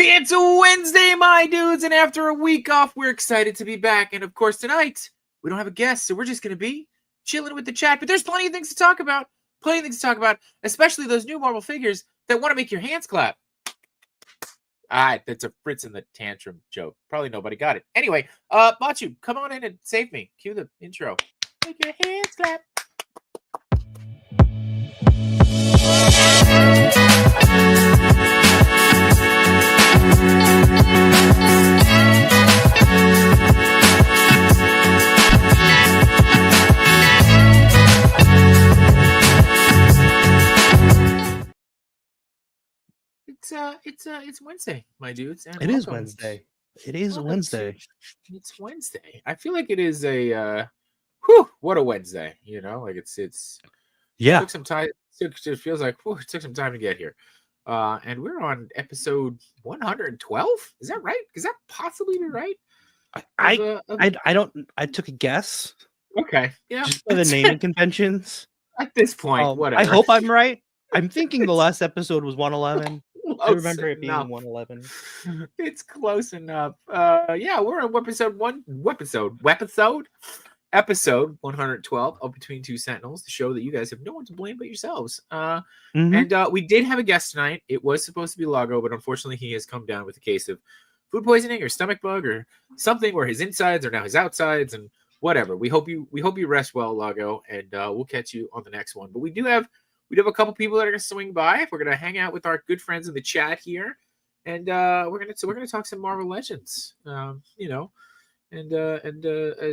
It's a Wednesday, my dudes, and after a week off, we're excited to be back. And of course, tonight, we don't have a guest, so we're just going to be chilling with the chat. But there's plenty of things to talk about. Especially those new Marvel figures that want to make your hands clap. That's a Fritz in the Tantrum joke. Probably nobody got it. Anyway, Machu, come on in and save me. Cue the intro. Make your hands clap. It's Wednesday, my dudes. And it is Wednesday. It is Wednesday. It's Wednesday. I feel like it is a what a Wednesday. You know, like it's yeah. It took some time. It feels like it took some time to get here. And we're on episode 112. Is that right? Is that possibly be right? I took a guess. Okay. Yeah. Just for the naming conventions. At this point, whatever. I hope I'm right. I'm thinking the last episode was 111. I remember it being 111. It's close enough. Yeah, we're on episode 112 of Between Two Sentinels, the show that you guys have no one to blame but yourselves. And we did have a guest tonight. It was supposed to be Lago, but unfortunately he has come down with a case of food poisoning or stomach bug or something where his insides are now his outsides and whatever. We hope you rest well, Lago, and we'll catch you on the next one. But we do have a couple people that are going to swing by. We're going to hang out with our good friends in the chat here, and we're going to talk some Marvel Legends, and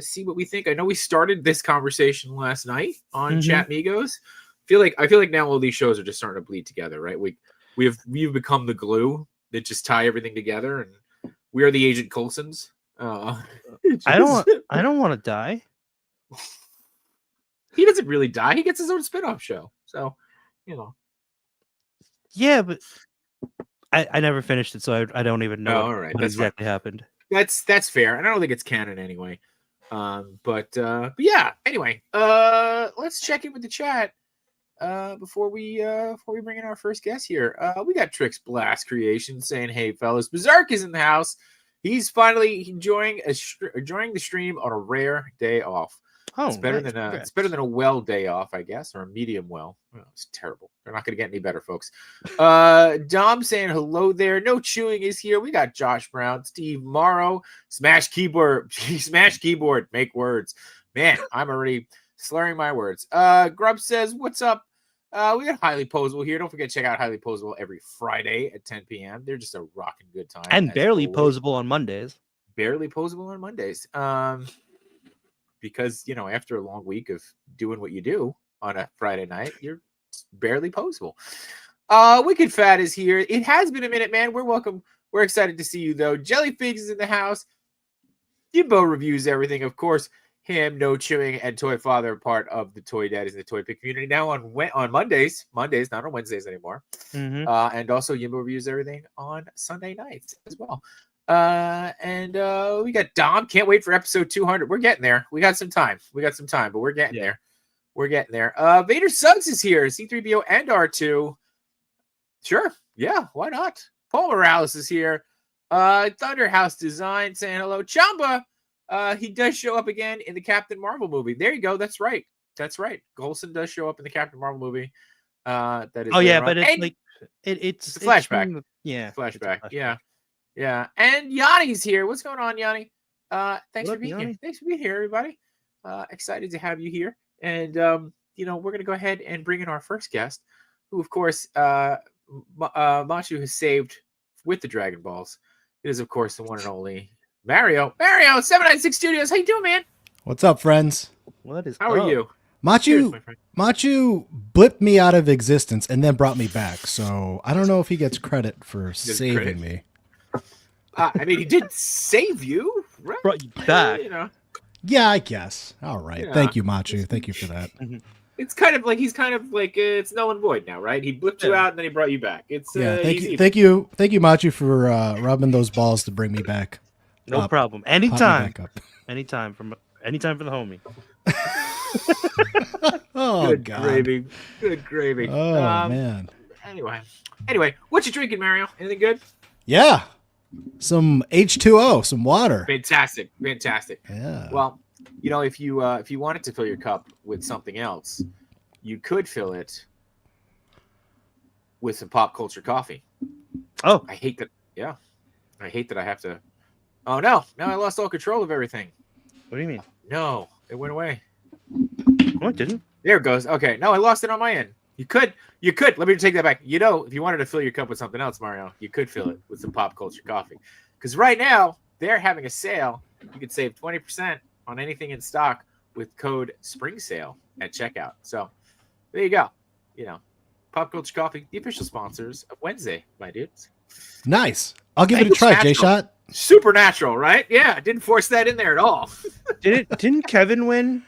see what we think. I know we started this conversation last night on Chat Migos. I feel like now all these shows are just starting to bleed together, right? We've become the glue that just tie everything together, and we are the Agent Coulsons. I don't want to die. He doesn't really die. He gets his own spin-off show. So, you know. Yeah, but I never finished it, so I don't even know what exactly happened. That's fair. And I don't think it's canon anyway. But yeah, anyway, let's check in with the chat before we bring in our first guest here. We got Trix Blast Creations saying, "Hey fellas, Berserk is in the house. He's finally enjoying the stream on a rare day off." Oh, it's better than a well day off, I guess, or a medium well. Oh, it's terrible. They're not going to get any better, folks. Dom saying hello there. No chewing is here. We got Josh Brown, Steve Morrow, smash keyboard, make words. Man, I'm already slurring my words. Grub says, "What's up?" We got Highly Posable here. Don't forget to check out Highly Posable every Friday at 10 p.m. They're just a rocking good time. And barely posable on Mondays. Barely posable on Mondays. Because, after a long week of doing what you do on a Friday night, you're barely posable. Wicked Fat is here. It has been a minute, man. We're welcome. We're excited to see you, though. Jellyfigs is in the house. Yimbo reviews everything, of course. Him, No Chewing, and Toy Father are part of the Toy Daddies and the Toy Pick community now on Mondays, not on Wednesdays anymore. And also Yimbo reviews everything on Sunday nights as well. And we got Dom. Can't wait for episode 200. We're getting there. We got some time, but we're getting there. Vader Suggs is here. C3PO and R2. Sure. Yeah. Why not? Paul Morales is here. Thunderhouse Design saying hello. Chamba. He does show up again in the Captain Marvel movie. There you go. That's right. Coulson does show up in the Captain Marvel movie. That is. Oh yeah, but it's a flashback. Flashback. Yeah. And Yanni's here. What's going on, Yanni? Thanks for being here. Thanks for being here, everybody. Excited to have you here. And we're gonna go ahead and bring in our first guest, who, of course, Machu has saved with the Dragon Balls. It is, of course, the one and only Mario. 796 Studios. How you doing, man? What's up, friends? How are you? Machu blipped me out of existence and then brought me back. So I don't know if he gets credit for saving me. He did save you, right? Brought you back. Yeah, I guess. All right. Yeah. Thank you, Machu. Thank you for that. It's kind of like it's null and void now, right? He blipped you out and then he brought you back. It's thank you, Machu, for rubbing those balls to bring me back. No problem. Anytime for the homie. Oh, good God. Good gravy. Oh, man. Anyway, what you drinking, Mario? Anything good? Yeah. some H2O, some water. Fantastic. Yeah. Well, you know, if you wanted to fill your cup with something else, you could fill it with some pop culture coffee. Oh, I hate that. Yeah, I hate that I have to. Oh no! Now I lost all control of everything. what do you mean? No, it went away. Oh, it didn't. There it goes. Okay, no, I lost it on my end. You could. Let me take that back. You know, if you wanted to fill your cup with something else, Mario, you could fill it with some pop culture coffee. Because right now they're having a sale. You could save 20% on anything in stock with code Spring Sale at checkout. So there you go. You know, Pop Culture Coffee, the official sponsors of Wednesday, my dudes. Nice. I'll give it a try, J-Shot. Supernatural, right? Yeah, I didn't force that in there at all. Didn't Kevin win?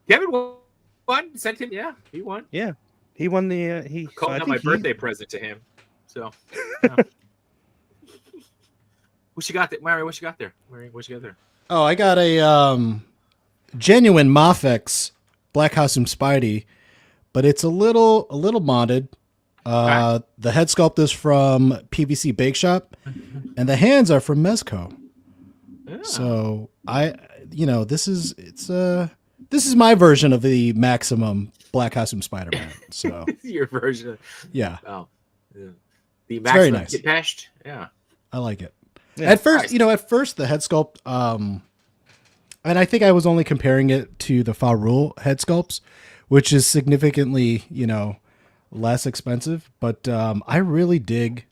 Kevin won. Sent him. Yeah, he won. Yeah, he won the. He called out my birthday present to him. So, yeah. What you got there, Mario? What you got there? Oh, I got a genuine Mafex Black Costume Spidey, but it's a little modded. The head sculpt is from PVC Bake Shop, and the hands are from Mezco. Yeah. So this is my version of the maximum Black Costume Spider-Man. So your version. Yeah. Oh, yeah. The maximum. Very nice. Depeche. Yeah. I like it. Yeah, at first the head sculpt, and I think I was only comparing it to the Farul head sculpts, which is significantly, less expensive. But I really dig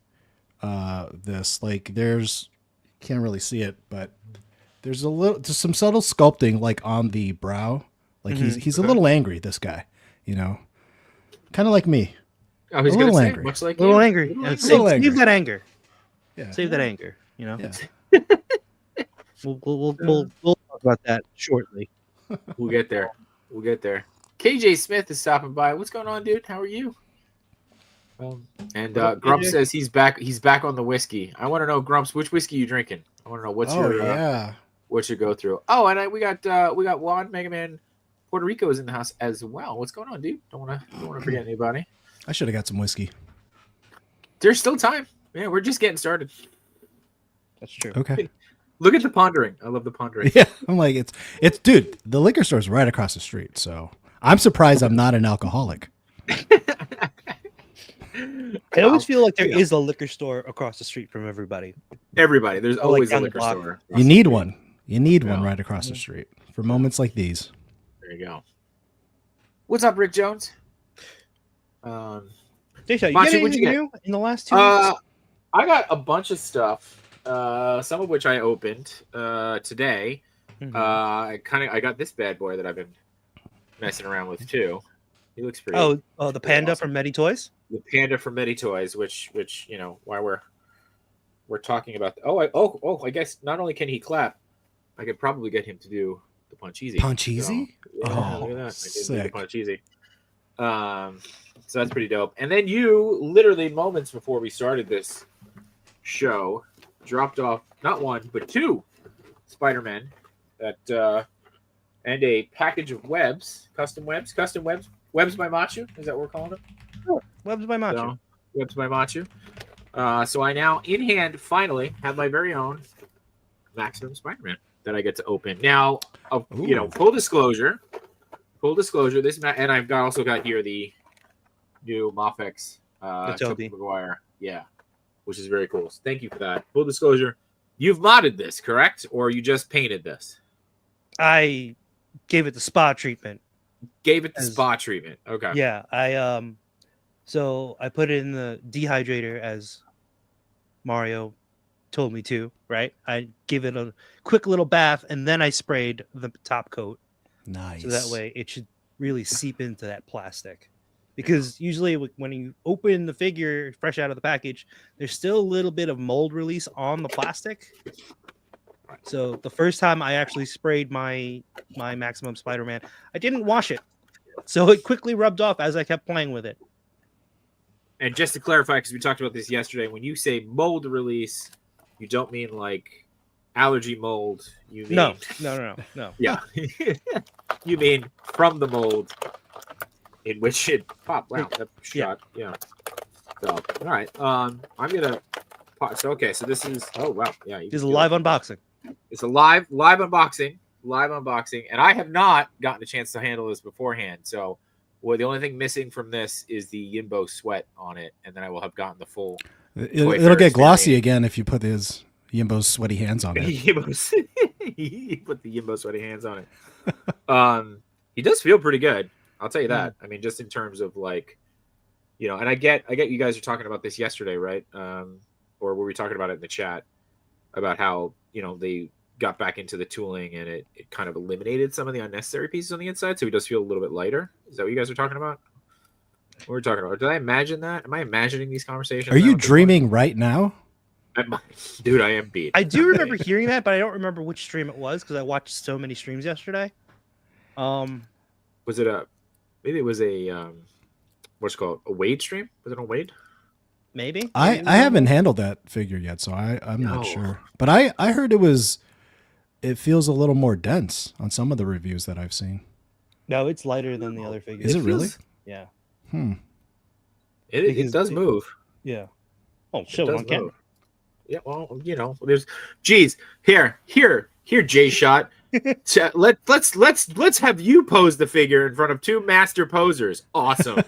this. Like, can't really see it, but there's some subtle sculpting like on the brow. Like he's a little angry. This guy, kind of like me. Oh, he's a little angry. Much like a little angry. Save that anger. Yeah. Save that anger. Yeah. we'll talk about that shortly. We'll get there. KJ Smith is stopping by. What's going on, dude? How are you? And Grumps says he's back. He's back on the whiskey. I want to know, Grumps, which whiskey you drinking? I want to know what's your go through. Oh, and we got Juan Mega Man Puerto Rico is in the house as well. What's going on, dude? Don't want to forget anybody. I should have got some whiskey. There's still time. Yeah, we're just getting started. That's true. Okay. Look at the pondering. I love the pondering. Yeah, I'm like it's dude. The liquor store's right across the street, so I'm surprised I'm not an alcoholic. I always feel like there is a liquor store across the street from everybody. There's always a liquor store. You need one. You need one right across the street for moments like these. There you go. What's up, Rick Jones? Jason, you got anything new in the last 2 weeks? I got a bunch of stuff. Some of which I opened today. I got this bad boy that I've been messing around with too. He looks pretty. Oh, the panda from Medi Toys. The panda from Medi Toys, which why we're talking about. I guess not only can he clap, I could probably get him to do the punch easy. Punch easy? So, yeah, look at that. Sick. I did the punch easy. So that's pretty dope. And then you literally moments before we started this show dropped off not one but two Spider-Men and a package of custom webs by Machu. Is that what we're calling them? Sure. Webs by Machu. Webs by Machu. So I now in hand finally have my very own Maximum Spider-Man that I get to open. Now, full disclosure, this and I've also got here the new Mafex Tobey Maguire. Yeah. Which is very cool. So thank you for that. Full disclosure, you've modded this, correct? Or you just painted this? I gave it the spa treatment. Okay. Yeah, so I put it in the dehydrator as Mario told me to, right? I give it a quick little bath and then I sprayed the top coat. Nice. So that way it should really seep into that plastic. Because usually when you open the figure fresh out of the package, there's still a little bit of mold release on the plastic. So the first time I actually sprayed my Maximum Spider-Man, I didn't wash it. So it quickly rubbed off as I kept playing with it. And just to clarify, because we talked about this yesterday, when you say mold release, you don't mean like allergy mold. You mean No. Yeah. You mean from the mold in which it popped. Wow, that shot. Yeah. So, all right. I'm gonna So okay, so this is wow, yeah. This is a live unboxing. It's a live unboxing, and I have not gotten a chance to handle this beforehand. So, the only thing missing from this is the Yimbo sweat on it, and then I will have gotten the full. It'll get glossy again if you put his Yimbo's sweaty hands on it. He put the Yimbo sweaty hands on it. He does feel pretty good. I'll tell you that. I mean, just in terms of like, and I get you guys are talking about this yesterday, right? Or were we talking about it in the chat about how they got back into the tooling and it kind of eliminated some of the unnecessary pieces on the inside, so he does feel a little bit lighter. Is that what you guys are talking about? What we're talking about? Did I imagine that? Am I imagining these conversations? Are you dreaming right now? Dude, I am beat. I do remember hearing that, but I don't remember which stream it was because I watched so many streams yesterday. Was it maybe it was a what's it called, a Wade stream? Was it on Wade? Maybe. I haven't handled that figure yet, so I'm not sure. But I heard it feels a little more dense on some of the reviews that I've seen. No, it's lighter than the other figures. Is it really? Yeah. It does move. Yeah. Oh, show it on camera. Yeah, well, there's here, J Shot. let's have you pose the figure in front of two master posers. Awesome.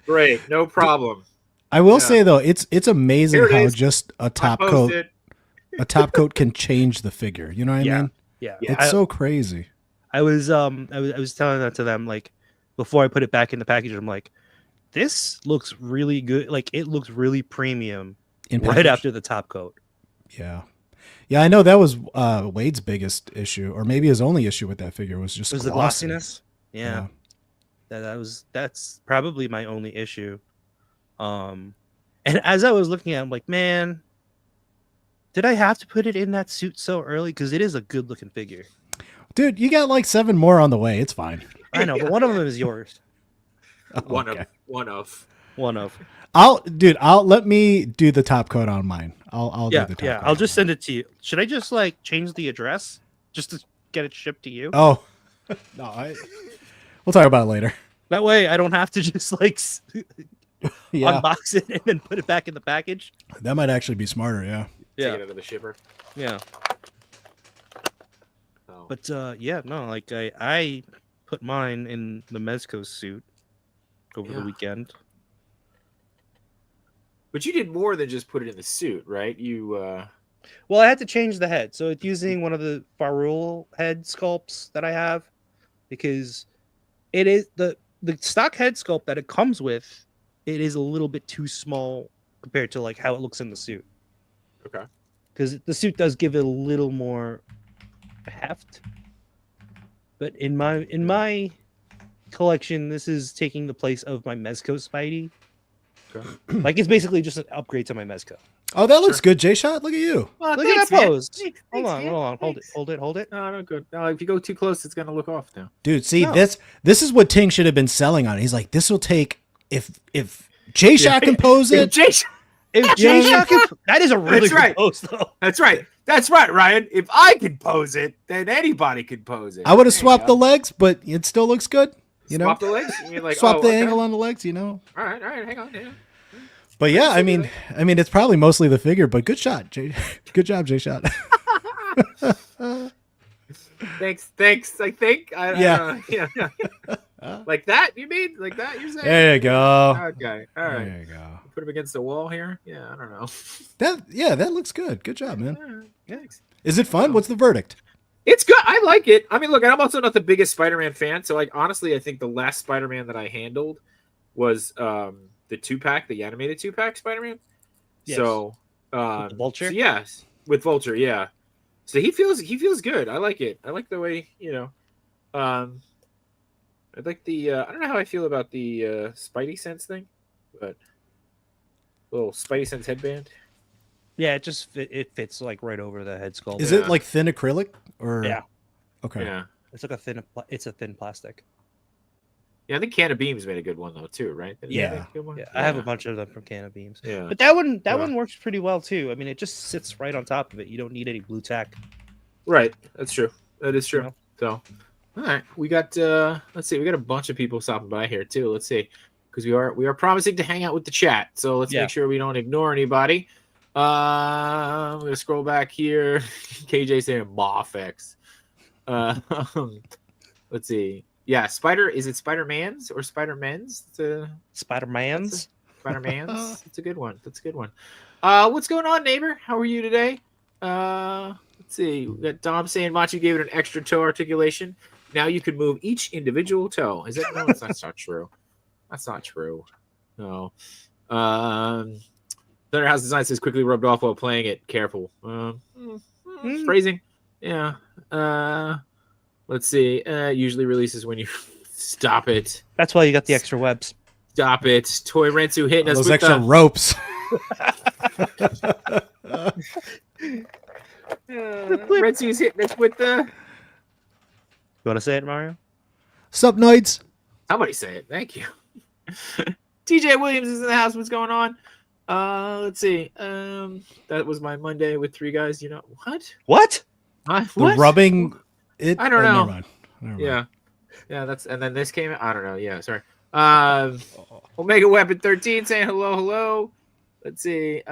Great, no problem. I will say though, it's amazing how just a top coat can change the figure. You know what I mean? Yeah. It's so crazy. I was telling that to them like before I put it back in the package. I'm like, this looks really good. Like it looks really premium right after the top coat. Yeah. I know that was Wade's biggest issue, or maybe his only issue with that figure was just the glossiness. Yeah. That's probably my only issue. And as I was looking at it, I'm like, man, did I have to put it in that suit so early? Because it is a good looking figure. Dude, you got like 7 more on the way. It's fine. I know, but one of them is yours. One of. I'll let me do the top coat on mine. I'll do the top coat. I'll just send it to you. Should I just like change the address just to get it shipped to you? Oh, no, we'll talk about it later. That way I don't have to just like unbox it and then put it back in the package. That might actually be smarter. Yeah. Take it out of the shipper. Yeah. Oh. But like I put mine in the Mezco suit over the weekend. But you did more than just put it in the suit, right? Well, I had to change the head, so it's using one of the Farul head sculpts that I have, because it is the stock head sculpt that it comes with. It is a little bit too small compared to like how it looks in the suit. Okay. Because the suit does give it a little more heft. But in my collection, this is taking the place of my Mezco Spidey. Okay. Like it's basically just an upgrade to my Mezco. Oh, that looks good, J-Shot. Look at you. Well, look at that pose. Hold on. Hold it. No, no, good. No, if you go too close, it's gonna look off now. Dude, see this is what Ting should have been selling on. He's like, this will take if J-Shot can pose it. If J-Shot can, that is a really good pose, though. That's right, Ryan. If I can pose it, then anybody can pose it. I would have swapped the legs, but it still looks good. Swap the legs? You mean like, swap the angle on the legs, All right, hang on. Yeah. But yeah, I mean, it's probably mostly the figure, but good shot, good job, J-Shot. Thanks. I think. Yeah. Like that? You mean like that? You're saying? There you go. Okay. All right. There you go. Put him against the wall here. Yeah, I don't know. That looks good. Good job, man. Thanks. Is it fun? What's the verdict? It's good. I like it. I mean, look, I'm also not the biggest Spider-Man fan, so like honestly, I think the last Spider-Man that I handled was the 2-pack, the animated 2-pack Spider-Man. Yes. So with Vulture? So yes, with Vulture, yeah. So he feels good. I like it. I like the way, I like the I don't know how I feel about the Spidey Sense thing, but little Spidey Sense headband. Yeah, it fits like right over the head sculpt. Is it like thin acrylic or? Yeah. Okay. Yeah. It's like a thin plastic. Yeah, I think Can of Beams made a good one though too, right? Yeah. I have a bunch of them from Can of Beams. Yeah. But that one works pretty well too. I mean, it just sits right on top of it. You don't need any blue tack. Right. That's true. That is true. So, all right, we got let's see, we got a bunch of people stopping by here too. Let's see, because we are promising to hang out with the chat. So let's make sure we don't ignore anybody. I'm gonna scroll back here. KJ saying Mofex. Let's see. Yeah, Spider. Is it Spider-Man's or Spider-Men's? Spider-Man's. Spider-Man's. It's a good one. That's a good one. What's going on, neighbor? How are you today? Let's see. We got Dom saying Machi gave it an extra toe articulation. Now you can move each individual toe. Is that no? That's not true. That's not true. No. Thunder House Design says quickly rubbed off while playing it. Careful. Phrasing. Yeah. Let's see. Usually releases when you stop it. That's why you got the extra webs. Stop it. Toy Rensu hitting us Those with extra ropes. Rensu's hitting us with the. You want to say it, Mario? Sup, Noids? Somebody say it. Thank you. TJ Williams is in the house. What's going on? Let's see. That was my Monday with 3 guys. You know what? What? The What? rubbing it. I don't know. Never mind. Yeah. That's and then this came. I don't know. Yeah, sorry. Omega Weapon 13 saying hello. Let's see.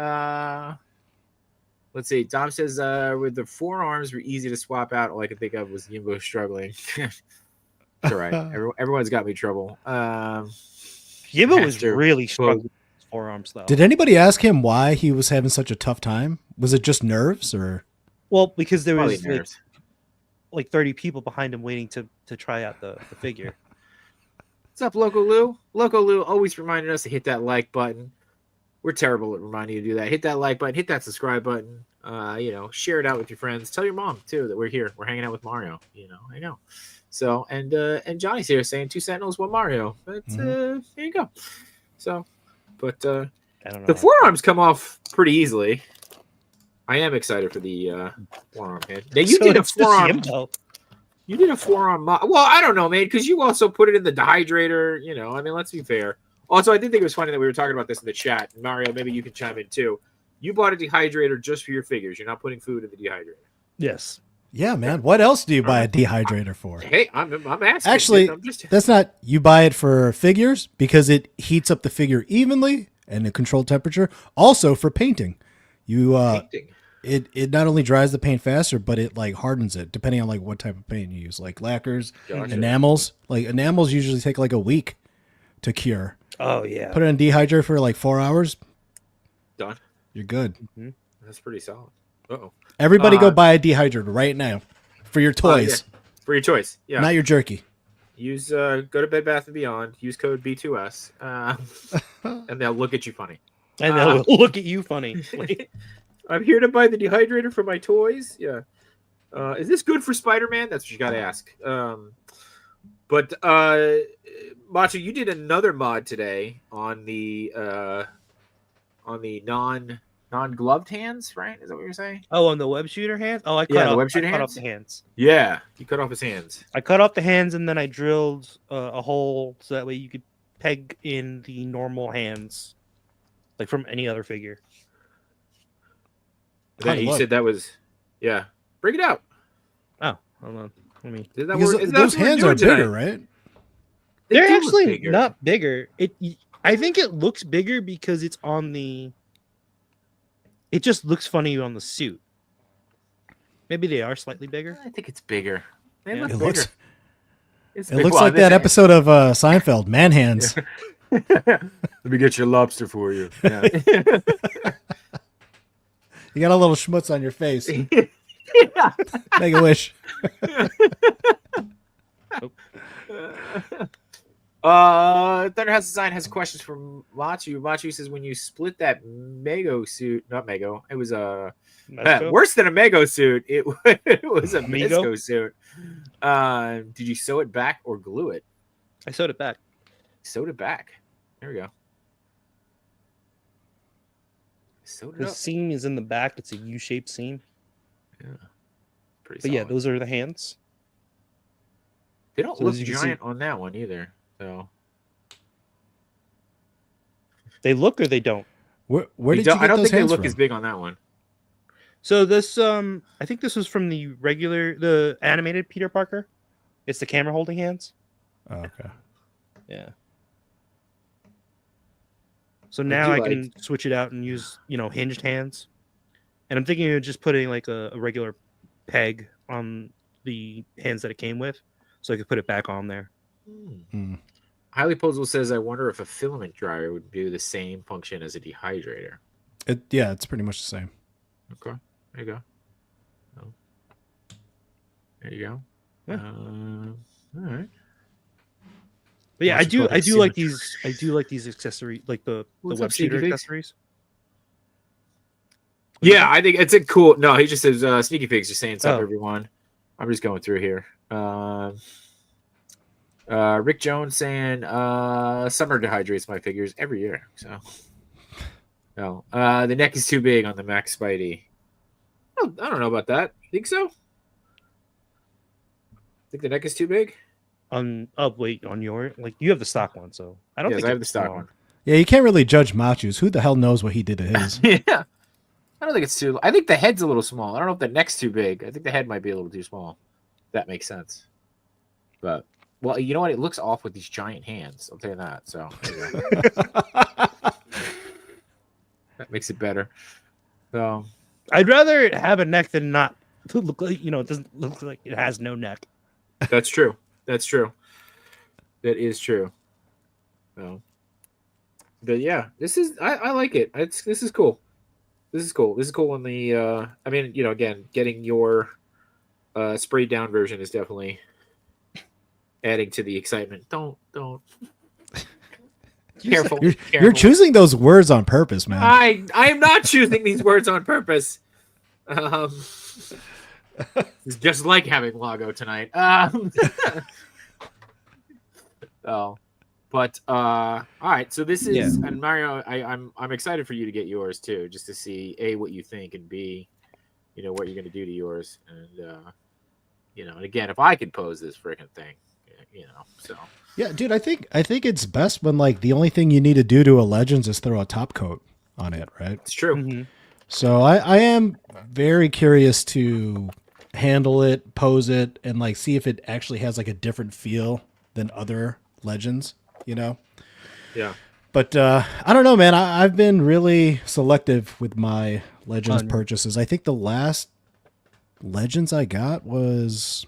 Let's see. Dom says with the forearms were easy to swap out. All I could think of was Yimbo struggling. It's all right. Everyone's got me trouble. Yimbo was really struggling with his forearms, though. Did anybody ask him why he was having such a tough time? Was it just nerves or? Well, because there Probably was nerves. like 30 people behind him waiting to try out the figure. What's up, Loco Lou? Loco Lou always reminding us to hit that like button. We're terrible at reminding you to do that. Hit that like button. Hit that subscribe button. Share it out with your friends. Tell your mom too that we're here. We're hanging out with Mario. I know. So and Johnny's here saying 2 Sentinels, 1 Mario. That's there you go. So, but I don't know. the forearms come off pretty easily. I am excited for the forearm head. Now you did a forearm. You did a forearm. Well, I don't know, man, because you also put it in the dehydrator. I mean, let's be fair. Also, I did think it was funny that we were talking about this in the chat. Mario, maybe you can chime in too. You bought a dehydrator just for your figures. You're not putting food in the dehydrator. Yes. Yeah, man. What else do you buy a dehydrator for? Hey, I'm asking. Actually, I'm just... that's not. You buy it for figures because it heats up the figure evenly and a controlled temperature. Also for painting, painting. It not only dries the paint faster, but it like hardens it depending on like what type of paint you use, like lacquers, enamels. Like enamels usually take like a week to cure. Oh yeah. Put it in dehydrator for like 4 hours. Done. You're good. Mm-hmm. That's pretty solid. Uh-oh. Everybody go buy a dehydrator right now for your toys. Yeah. For your choice. Yeah. Not your jerky. Use go to Bed Bath & Beyond. Use code B2S. And they'll look at you funny. And they'll look at you funny. I'm here to buy the dehydrator for my toys. Yeah. Is this good for Spider-Man? That's what you got to ask. But Macho, you did another mod today on the non-gloved hands, right? Is that what you're saying? Oh, on the web shooter hands? Oh, I cut off the hands. Yeah, you cut off his hands. I cut off the hands and then I drilled a hole so that way you could peg in the normal hands, like from any other figure. You said that was, yeah. Bring it out. Oh, hold on. Let me. Those hands are bigger, right? They're actually not bigger. I think it looks bigger because it's on the. It just looks funny on the suit. Maybe they are slightly bigger. I think it's bigger. It looks like that episode of Seinfeld, Man Hands. Let me get your lobster for you. Yeah. You got a little schmutz on your face. Make a wish. Thunderhouse Design has questions from Machu. Machu says when you split that Mego suit, not Mego, it was worse than a Mego suit. It was a Mesco suit. Did you sew it back or glue it? I sewed it back. Sewed it back. There we go. The seam is in the back. It's a U-shaped seam. Yeah. Pretty solid. But yeah, those are the hands. They don't look giant on that one either. So they look or they don't. Where did you get I don't those think they hands look from? as big on that one. So this I think this was from the animated Peter Parker. It's the camera holding hands. Oh, okay. Yeah. So now I like- can switch it out and use, hinged hands. And I'm thinking of just putting like a regular peg on the hands that it came with, so I could put it back on there. Highly Posable says, I wonder if a filament dryer would do the same function as a dehydrator. It's pretty much the same. Okay, there you go. Oh. There you go. Yeah. All right. But yeah, Watch it I do put like in these. I do like these accessories, like the What's web up, Sneaky shooter Pigs? accessories. Yeah, I think it's a cool. No, he just says Sneaky Pigs just saying something, Oh. everyone. I'm just going through here. Rick Jones saying summer dehydrates my figures every year. So no. The neck is too big on the Max Spidey. I don't know about that. Think so? Think the neck is too big? On your you have the stock one, so I don't Yes, think I have the it's stock small. one. Yeah, you can't really judge Machu's. Who the hell knows what he did to his? Yeah. I don't think it's too. I think the head's a little small. I don't know if the neck's too big. I think the head might be a little too small. That makes sense. But well, you know what? It looks off with these giant hands. I'll tell you that. So there you go. That makes it better. So I'd rather have a neck than not look like it doesn't look like it has no neck. that's true. That's true. That is true. So, but yeah, this is I like it. This is cool. This is cool. This is cool on the I mean, again, getting your sprayed down version is definitely adding to the excitement. Don't careful. You're Careful. choosing those words on purpose, man. I am not choosing these words on purpose. It's just like having Lago tonight. But all right. So this is and Mario. I'm excited for you to get yours too, just to see A, what you think, and B, what you're gonna do to yours, and and again, if I could pose this freaking thing, so. Yeah, dude, I think it's best when like the only thing you need to do to a Legends is throw a top coat on it, right? It's true. Mm-hmm. So I am very curious to handle it, pose it, and like see if it actually has like a different feel than other Legends, Yeah. But I don't know, man. I've been really selective with my Legends purchases. I think the last Legends I got was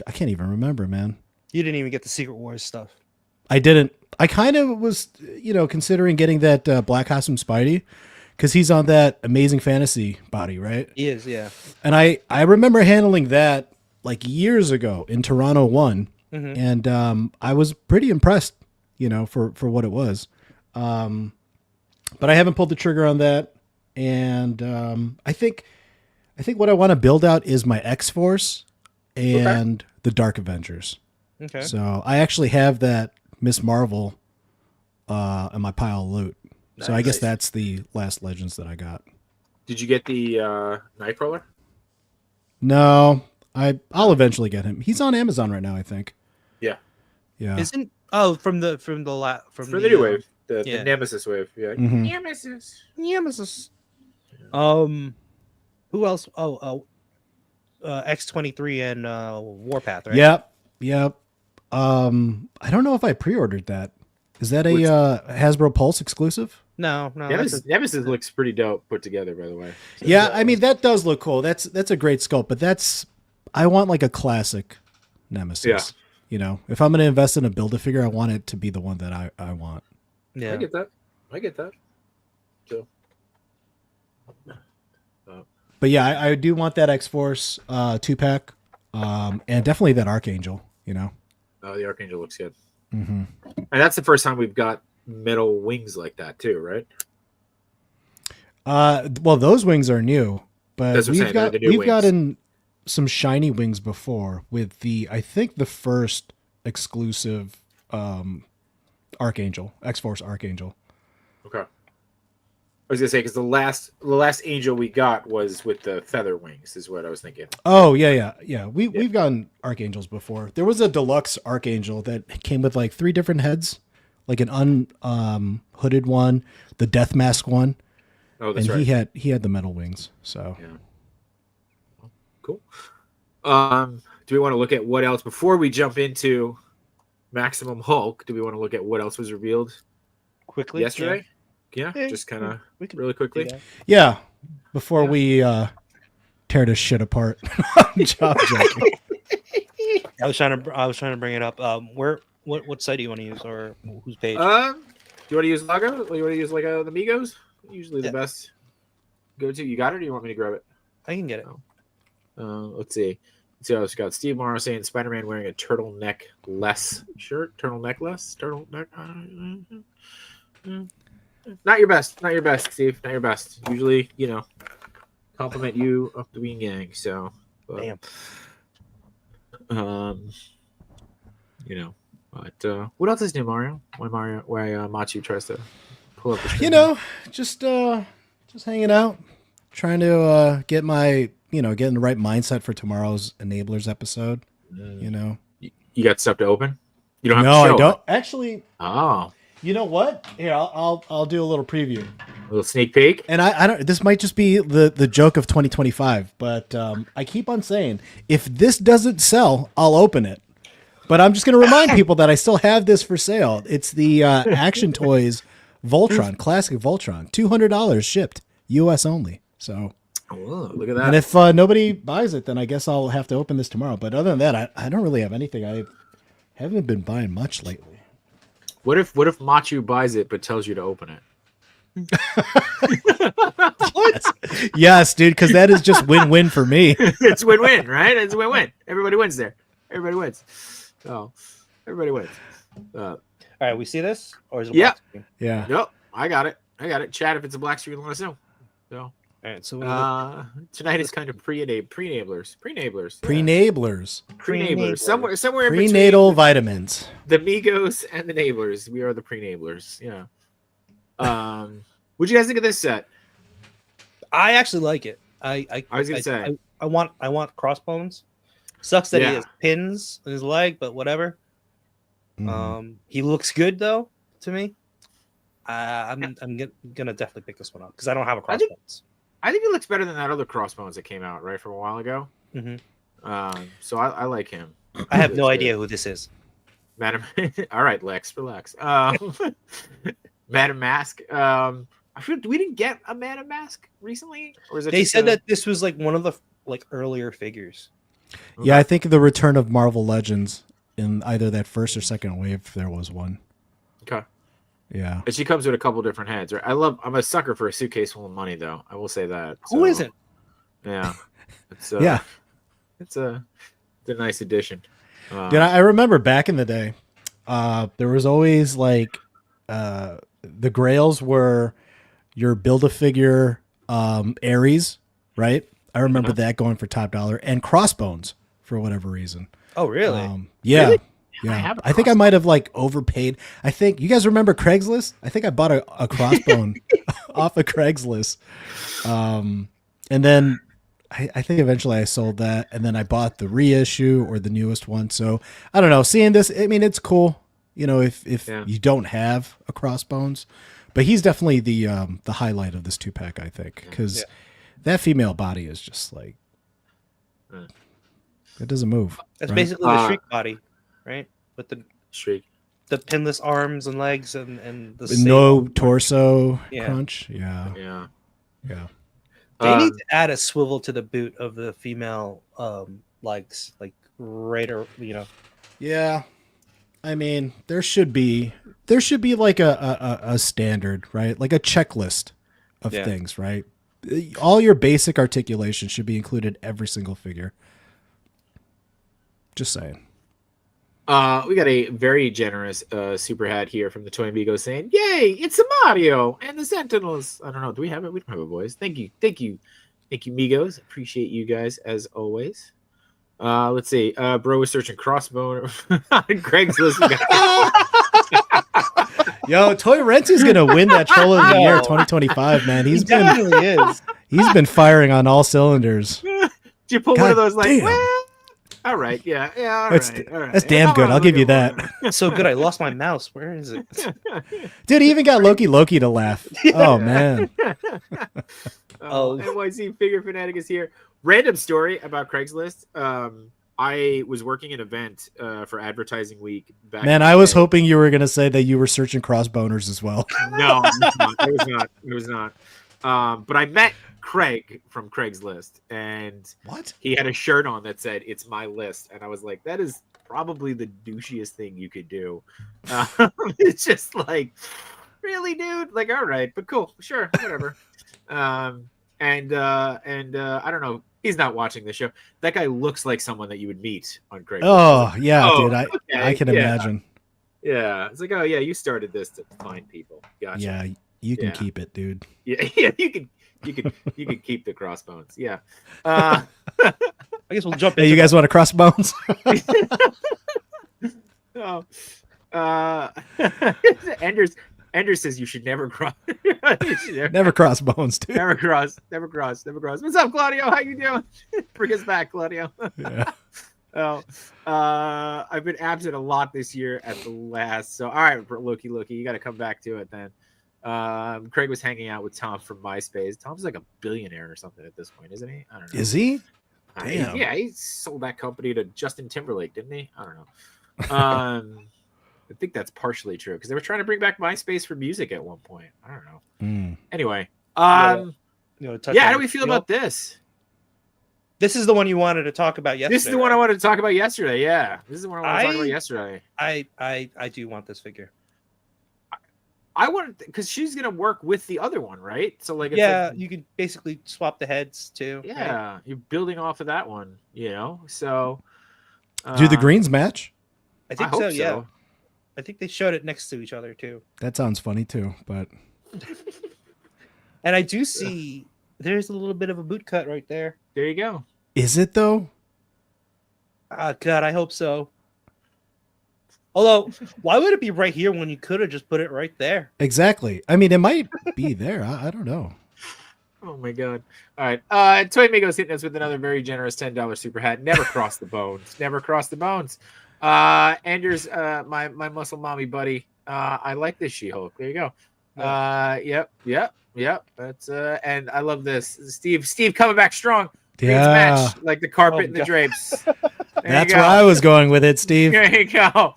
I can't even remember, man. You didn't even get the Secret Wars stuff. I didn't. I kind of was, considering getting that Black Costume Spidey because he's on that Amazing Fantasy body, right? He is, yeah. And I remember handling that like years ago in Toronto 1, and I was pretty impressed, for what it was. But I haven't pulled the trigger on that, and I think what I want to build out is my X-Force and the Dark Avengers. Okay. So I actually have that Miss Marvel in my pile of loot. So I guess that's the last Legends that I got. Did you get the Nightcrawler? No, I'll eventually get him. He's on Amazon right now, I think. Yeah. Yeah. Isn't from the For the new wave, the Nemesis wave. Yeah. Mhm. Nemesis. Who else? X-23 and Warpath, right? Yep. I don't know if I pre-ordered that. Is that a Hasbro Pulse exclusive? No. Nemesis looks pretty dope put together, by the way. So, Yeah, I mean that does look cool. That's a great sculpt, but I want like a classic Nemesis. Yeah. If I'm going to invest in a Build-A-Figure, I want it to be the one that I want. Yeah. I get that. So. But yeah, I do want that X-Force 2-pack, and definitely that Archangel. Oh, the Archangel looks good. Mm-hmm. And that's the first time we've got metal wings like that too, right? Well, those wings are new, but That's what I'm saying, they're the new wings. gotten some shiny wings before with I think the first exclusive Archangel, X-Force Archangel. Okay. I was gonna say because the last angel we got was with the feather wings, is what I was thinking. Oh yeah. We've gotten Archangels before. There was a deluxe Archangel that came with like 3 different heads, like an hooded one, the death mask one. Oh, that's and right. he had the metal wings. So yeah. Cool. Do we want to look at what else before we jump into Maximum Hulk? Do we want to look at what else was revealed quickly. yesterday. Yeah, Yeah, just kind of we could really do quickly. that. Yeah, before we tear this shit apart. I'm joking. I was trying to bring it up. What site do you want to use, or whose page? Do you want to use Lago? Or you want to use like the Migos? Usually the Yeah. best go-to. You got it, or do you want me to grab it? I can get it. Let's see. Let's see what else we got. Steve Morrow saying Spider-Man wearing a turtleneck-less shirt. Turtleneck-less? Turtleneck? Not your best. Not your best, Steve. Not your best. Usually, compliment you up the wing gang. So, but, Damn. But what else is new, Mario? Why Machu tries to pull up the screen? Just hanging out, trying to get my get in the right mindset for tomorrow's Enablers episode. You got stuff to open? You don't have No, to show I don't. it. Actually, Oh, you know what? Here, I'll do a little preview. a little sneak peek. And I don't. This might just be the joke of 2025, but I keep on saying if this doesn't sell, I'll open it. But I'm just going to remind people that I still have this for sale. It's the Action Toys Voltron, classic Voltron, $200 shipped, U.S. only. So, Oh, look at that. and if nobody buys it, then I guess I'll have to open this tomorrow. But other than that, I don't really have anything. I haven't been buying much lately. What if Machu buys it but tells you to open it? What? Yes, dude, because that is just win-win for me. It's win-win, right? It's win-win. Everybody wins there. Everybody wins. Oh, everybody wins. All right, we see this, or is it? Yeah. Black screen? Yeah. Nope, I got it. Chat, if it's a black screen, let us know. So, All right, so tonight is kind of pre-enablers. Pre-nablers. Somewhere in Prenatal between vitamins. the Migos and the Nablers. We are the pre-nablers. Yeah. What'd you guys think of this set? I actually like it. I was gonna say. I want crossbones. Sucks that he Yeah. has pins in his leg, but whatever. He looks good though to me. I'm gonna definitely pick this one up because I don't have a crossbones. I think he looks better than that other Crossbones that came out right from a while ago. So I like him. I have no idea who this is. Madam. All right, Lex, relax. Madam Mask. I feel we didn't get a Madam Mask recently, or is it? They said that this was like one of the earlier figures. Yeah, I think the return of Marvel Legends in either that first or second wave, there was one. Okay. Yeah. And she comes with a couple different heads. Right? I'm a sucker for a suitcase full of money, though. I will say that. Who isn't? Yeah. It's Yeah. It's a nice addition. Dude, I remember back in the day, there was always like the grails were your Build-A-Figure Ares, right? I remember that going for top dollar, and Crossbones for whatever reason. Oh, really? Yeah. Really? Yeah. I think I might have like overpaid. I think you guys remember Craigslist? I think I bought a crossbone off of Craigslist. And then I think eventually I sold that, and then I bought the reissue or the newest one. So I don't know. Seeing this, I mean, it's cool. If you don't have a Crossbones, but he's definitely the highlight of this 2-pack, I think, because that female body is just like it doesn't move. That's right? basically the Shriek body, right? With the Shriek. the pinless arms and legs and the No torso Yeah. crunch. Yeah. Yeah. They need to add a swivel to the boot of the female legs, like right or Yeah. I mean, there should be like a standard, right? Like a checklist of things, right? All your basic articulation should be included every single figure. Just saying. We got a very generous super hat here from the Toy Amigos saying, "Yay, it's a Mario and the Sentinels." I don't know. Do we have it? We don't have it, boys. Thank you, Migos. Appreciate you guys as always. Let's see. Bro was searching crossbone on Craigslist. Yo, Toy Renty's gonna win that Troll of the Year 2025, man. He definitely is. He's been firing on all cylinders. Did you pull one of those like? Well, all right, yeah, all right. That's damn good. I'll give you that. So good. I lost my mouse. Where is it? Dude, he even got Loki to laugh. Oh man. NYC Figure Fanatic is here. Random story about Craigslist. I was working an event for advertising week back. Man, I was hoping you were gonna say that you were searching crossboners as well. No, I was not. It was not. But I met Craig from Craigslist, and What? he had a shirt on that said "It's my list," and I was like, "That is probably the douchiest thing you could do." It's just like, really, dude? Like, all right, but cool, sure, whatever. And I don't know. He's not watching the show. That guy looks like someone that you would meet on Craigslist. Oh yeah, dude. Okay, I can imagine. Yeah, it's like, oh yeah, you started this to find people. Gotcha. Yeah, you can keep it, dude. Yeah, you can keep the crossbones. Yeah. I guess we'll jump. Hey, you guys want to crossbones? Oh, Anders says you should never cross. Never crossbones, dude. Never cross. What's up, Claudio? How you doing? Bring us back, Claudio. Yeah. Oh, I've been absent a lot this year at the last. So, all right, Loki, you got to come back to it then. Craig was hanging out with Tom from MySpace. Tom's like a billionaire or something at this point, isn't he? I don't know. Is he? Damn. Yeah, he sold that company to Justin Timberlake, didn't he? I don't know. I think that's partially true because they were trying to bring back MySpace for music at one point. I don't know. Anyway, how do we feel about this? This is the one you wanted to talk about yesterday. This is the one I wanted to talk about yesterday. Yeah, this is the one I wanted to talk about yesterday. I do want this figure. I want because she's gonna work with the other one, right? So like, you could basically swap the heads too. Yeah, right? You're building off of that one, you know. So, do the greens match? I think so. Yeah, I think they showed it next to each other too. That sounds funny too, but. And I do see there's a little bit of a boot cut right there. There you go. Is it though? God, I hope so. Although, why would it be right here when you could have just put it right there? Exactly. I mean, it might be there. I don't know. Oh my god! All right, Toy Migo's hitting us with another very generous $10 super hat. Never cross the bones. Never cross the bones. Anders, my muscle mommy buddy. I like this She-Hulk. There you go. Yep. That's and I love this. Steve coming back strong. Yeah, match, like the carpet and the drapes. That's where I was going with it, Steve. There you go.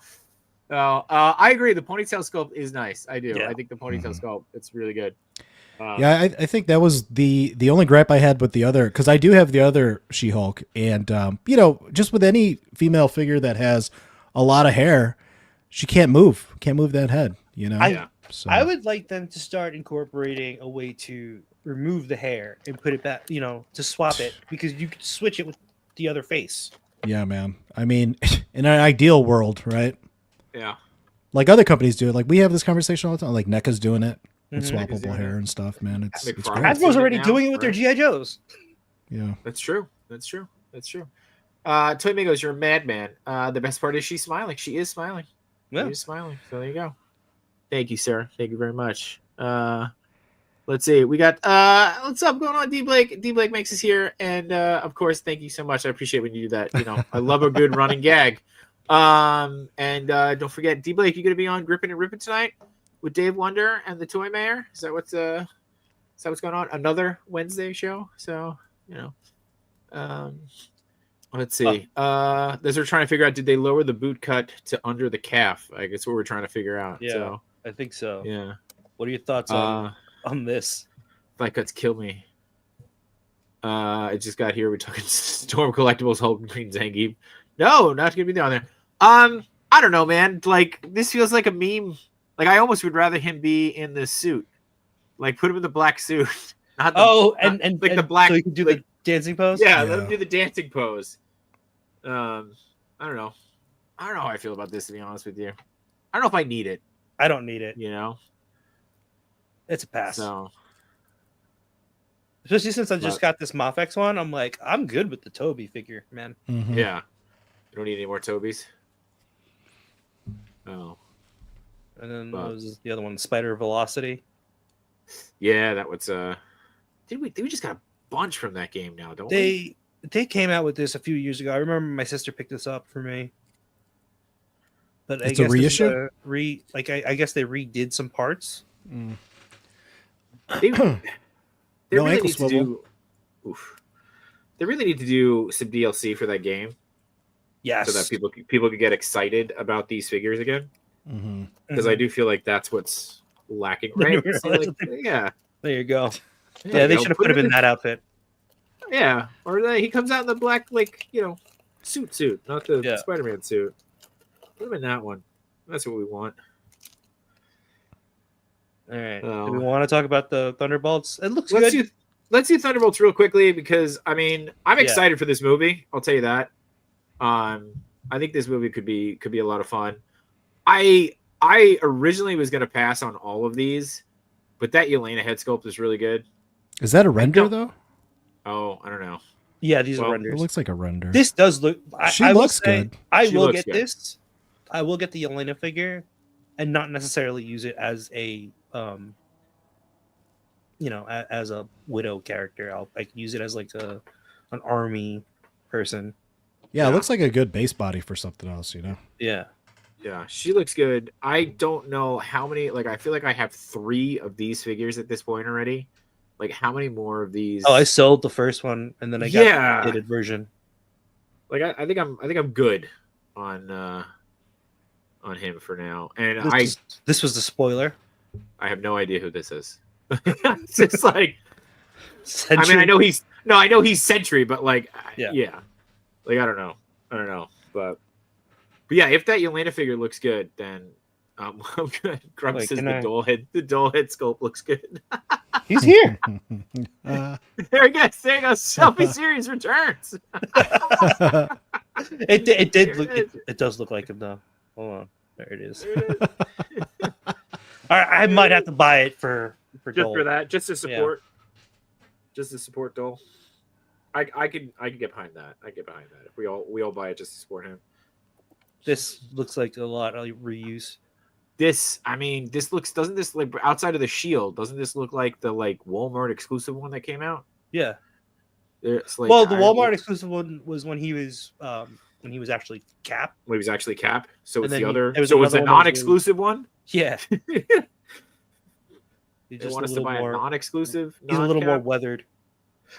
Oh, I agree. The ponytail sculpt is nice. I do. Yeah. I think the ponytail sculpt, it's really good. Yeah, I think that was the only gripe I had with the other, because I do have the other She-Hulk, and just with any female figure that has a lot of hair, she can't move that head. I would like them to start incorporating a way to remove the hair and put it back, to swap it, because you could switch it with the other face. Yeah, man. I mean, in an ideal world, right? Yeah. Like other companies do it. Like we have this conversation all the time. Like NECA's doing it with Mm-hmm. swappable hair and stuff, man. It's great. Hasbro's already doing it with their G.I. Joes. Yeah. That's true. Toy Migos, you're a madman. The best part is she's smiling. She is smiling. Yeah. She is smiling. So there you go. Thank you, sir. Thank you very much. Let's see. We got what's up going on, D Blake? D Blake makes us here, and of course, thank you so much. I appreciate when you do that. I love a good running gag. And don't forget, D Blake, you're gonna be on Grippin' and Rippin' tonight with Dave Wonder and the Toy Mayor. Is that what's going on? Another Wednesday show. So let's see. Those are trying to figure out, did they lower the boot cut to under the calf? I guess what we're trying to figure out. Yeah, so, I think so. Yeah. What are your thoughts on this? Thigh cuts kill me. It just got here. We're talking Storm Collectibles, Hulk Green Zangief. No, not gonna be down there. I don't know, man. Like, this feels like a meme. Like, I almost would rather him be in the suit. Like, put him in the black suit. The black. So you can do the dancing pose. Yeah, let him do the dancing pose. I don't know. I don't know how I feel about this, to be honest with you. I don't know if I need it. I don't need it. It's a pass. So, especially since I just got this Mafex one, I'm like, I'm good with the Toby figure, man. Mm-hmm. Yeah. You don't need any more Tobys. Oh. And then what was the other one? Spider Velocity. Yeah, that was we just got a bunch from that game now, don't we? They came out with this a few years ago. I remember my sister picked this up for me. But it's a reissue? I guess they redid some parts. Mm. They No really ankle need to swivel. do. Oof. They really need to do some DLC for that game. Yes. so that people could get excited about these figures again. Mm-hmm. Because I do feel like that's what's lacking, The right? new See, realize like, that yeah, There you go. there Yeah, you they go. should have put him in that outfit. Yeah, or he comes out in the black, like, suit, not the Yeah. Spider-Man suit. Put him in that one. That's what we want. All right. Do Oh. we want to talk about the Thunderbolts? It looks Let's good. do Thunderbolts real quickly because I mean I'm Yeah. excited for this movie. I'll tell you that. I think this movie could be a lot of fun. I originally was gonna pass on all of these, but that Yelena head sculpt is really good. Is that a render though? Oh, I don't know. Yeah, these are It renders. looks like a render. This does look. She I will looks say, good. I She will looks get good. this. I will get the Yelena figure, and not necessarily use it as a as a widow character. I can use it as like an army person. Yeah, Yeah. it looks like a good base body for something else, Yeah. Yeah, she looks good. I don't know how many. Like, I feel like I have 3 of these figures at this point already. Like, how many more of these? Oh, I sold the first one, and then I got the updated version. Like, I think I'm good on him for now. And This was the spoiler. I have no idea who this is. It's just like Sentry. I mean, I know he's Sentry, but like, yeah. Like, I don't know, but yeah, if that Yelena figure looks good, then I'm good. Grump says the doll head sculpt looks good. He's here. There he goes. Selfie series returns. It did look. It does look like him though. Hold on, there it is. All right, I might have to buy it for just gold. for that, just to support, Dole. I could get behind that. I get behind that if we all buy it just to support him. This looks like a lot of reuse. Doesn't this like outside of the shield? Doesn't this look like the Walmart exclusive one that came out? Yeah. It's like, well, the Walmart exclusive one was when he was actually Cap. When he was actually Cap. So it's then the other. it was So it's a another one non-exclusive one. Yeah. They want us to buy a non-exclusive. He's a little more weathered.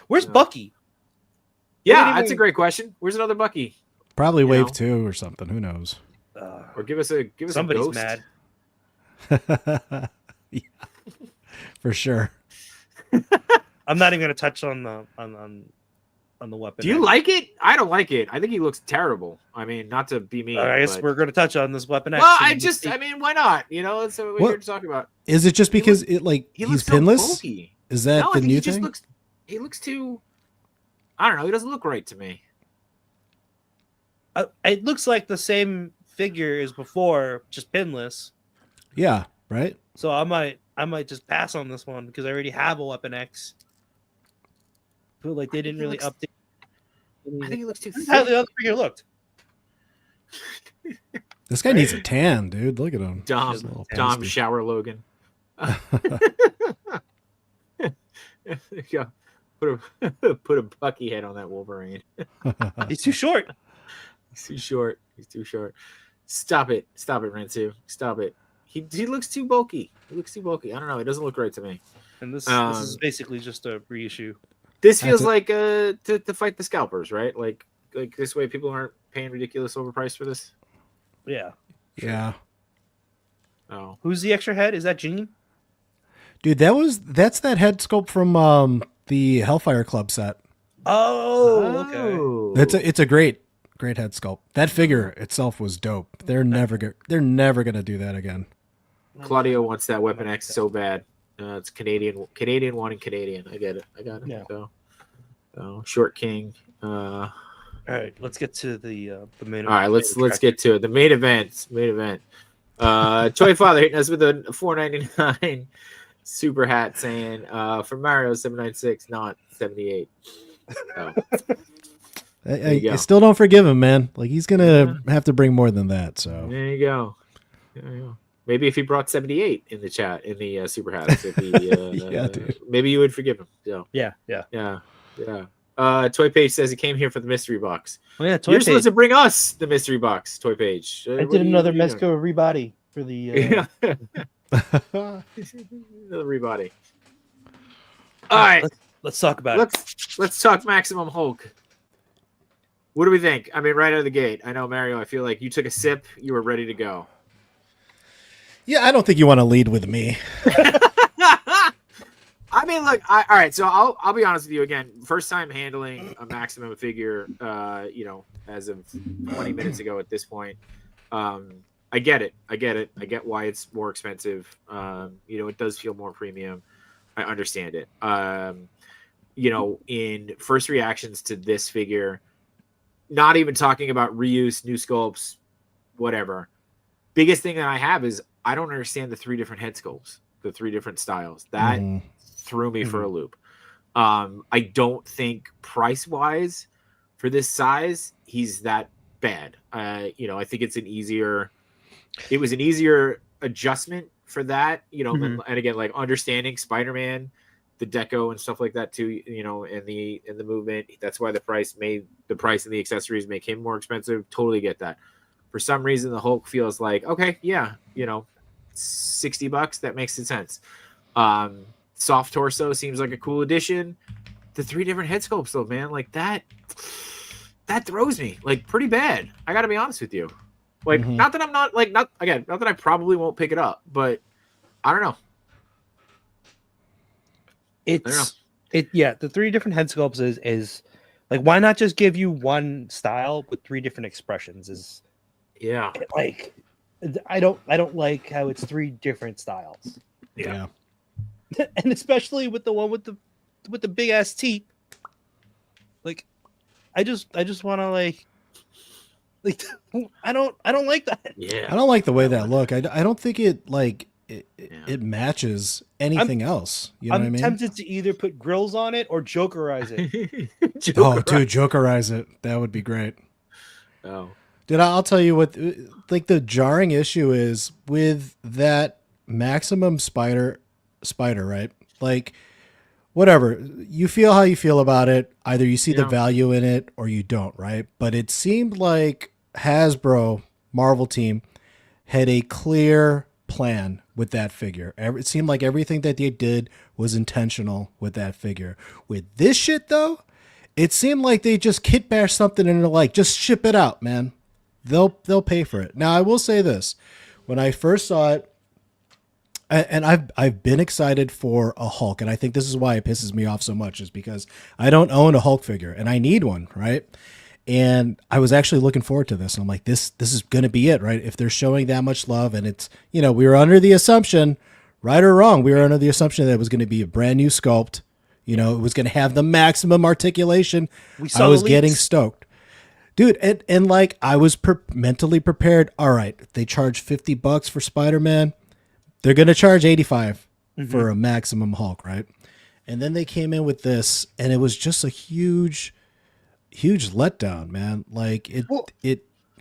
Where's No. Bucky? Yeah, that's a great question. Where's another Bucky? Probably wave 2 or something. Who knows? Or give us somebody's a ghost. mad. Yeah, for sure. I'm not even gonna touch on the weapon. Do you like it? I don't like it. I think he looks terrible. I mean, not to be mean. I guess we're gonna touch on this weapon. Well, I mean, why not? That's what we're here to talk about. Is it just because he's pinless? So bulky. Is that the new thing? He looks too. I don't know. He doesn't look right to me. It looks like the same figure as before, just pinless. Yeah, right. So I might just pass on this one because I already have a Weapon X. I feel like they didn't really update. I think he looks too thick. How the other figure looked. This guy needs a tan, dude. Look at him. Dom Shower Logan. Yeah. Put a Bucky head on that Wolverine. He's too short. He's too short. Stop it, Rensu. Stop it. He looks too bulky. I don't know. It doesn't look right to me. And this is basically just a reissue. This feels like to fight the scalpers, right? Like this way, people aren't paying ridiculous overpriced for this. Yeah. Yeah. Oh. Who's the extra head? Is that Jean? Dude, that's that head sculpt from the Hellfire Club set. Oh, okay. It's a great head sculpt. That figure itself was dope. They're never gonna do that again. Claudio wants that Weapon X so bad. It's Canadian wanting Canadian. I get it. I got it. Yeah. So Short King. All right, let's get to the main. All right, let's get to it. The main event. Choi Father hitting us with a $4.99 super hat saying for Mario 796, not 78. Oh. I still don't forgive him, man. Like he's gonna have to bring more than that. So there you go. Maybe if he brought 78 in the chat in the super hats, yeah, dude. Maybe you would forgive him. So Yeah. Toy Page says he came here for the mystery box. Oh yeah, Toy You're Page. supposed to bring us the mystery box, Toy Page. I did another Mezco rebody for the. Another rebody. All right, let's talk about it. Let's talk Maximum Hulk. What do we think? I mean, right out of the gate, I know, Mario, I feel like you took a sip, you were ready to go. Yeah, I don't think you want to lead with me. I mean, look, all right, so I'll be honest with you again. First time handling a maximum figure, as of 20 minutes ago at this point. I get it. I get why it's more expensive. It does feel more premium. I understand it. In first reactions to this figure, not even talking about reuse, new sculpts, whatever. Biggest thing that I have is I don't understand the 3 different head sculpts, the 3 different styles. That threw me for a loop. I don't think price wise for this size, he's that bad. I think it was an easier adjustment for that, and again, like understanding Spider-Man, the deco and stuff like that too, and the movement. That's why the price and the accessories make him more expensive. Totally get that. For some reason, the Hulk feels like, okay, yeah, $60, that makes sense. Soft torso seems like a cool addition. The 3 different head sculpts though, man, like that throws me like pretty bad. I gotta be honest with you. Like, not that I'm not like, not that I probably won't pick it up, but I don't know. The 3 different head sculpts is like, why not just give you one style with 3 different expressions? Like, I don't like how it's 3 different styles. Yeah. And especially with the one with the big ass teeth. Like, I just want to like I don't like that. Yeah. I don't like the way that look. I don't think it like it matches anything else. You know what I mean? I'm tempted to either put grills on it or Jokerize it. Jokerize it. That would be great. Oh. Dude, I'll tell you what, like the jarring issue is with that maximum spider, right? Like, whatever, you feel how you feel about it. Either you see the value in it or you don't, right? But it seemed like Hasbro, Marvel team, had a clear plan with that figure. It seemed like everything that they did was intentional with that figure. With this shit, though, it seemed like they just kit bash something and they're like, just ship it out, man. They'll pay for it. Now, I will say this. When I first saw it, and I've been excited for a Hulk, and I think this is why it pisses me off so much, is because I don't own a Hulk figure, and I need one, right? And I was actually looking forward to this. And I'm like, this is going to be it, right? If they're showing that much love, and it's, we were under the assumption, right or wrong, we were under the assumption that it was going to be a brand new sculpt. It was going to have the maximum articulation. I was getting stoked. Dude, and like I was mentally prepared. All right, they charge $50 for Spider-Man. They're going to charge $85 for a maximum Hulk, right? And then they came in with this, and it was just a huge letdown, man. Like it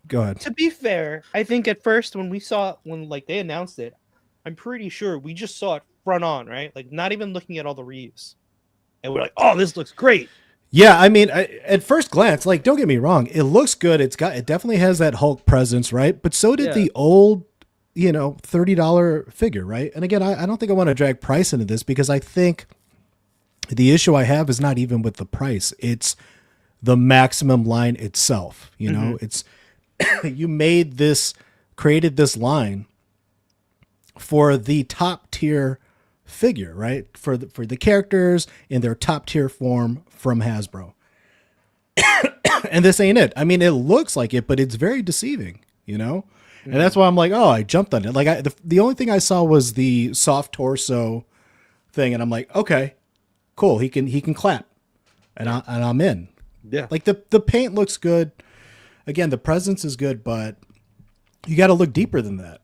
go ahead. To be fair, I think at first when they announced it, I'm pretty sure we just saw it front on, right? Like not even looking at all the reuse. And we're like, "Oh, this looks great." Yeah, I mean, at first glance, like, don't get me wrong, it looks good. It definitely has that Hulk presence, right? But so did the old, $30 figure, right? And again, I don't think I want to drag price into this, because I think the issue I have is not even with the price. It's the maximum line itself. It's you created this line for the top tier figure, right? For the characters in their top tier form from Hasbro. And this ain't it. I mean, it looks like it, but it's very deceiving, And that's why I'm like, oh, I jumped on it. Like the only thing I saw was the soft torso thing, and I'm like, okay, cool. He can clap, and I'm in. Yeah. Like the paint looks good. Again, the presence is good, but you got to look deeper than that.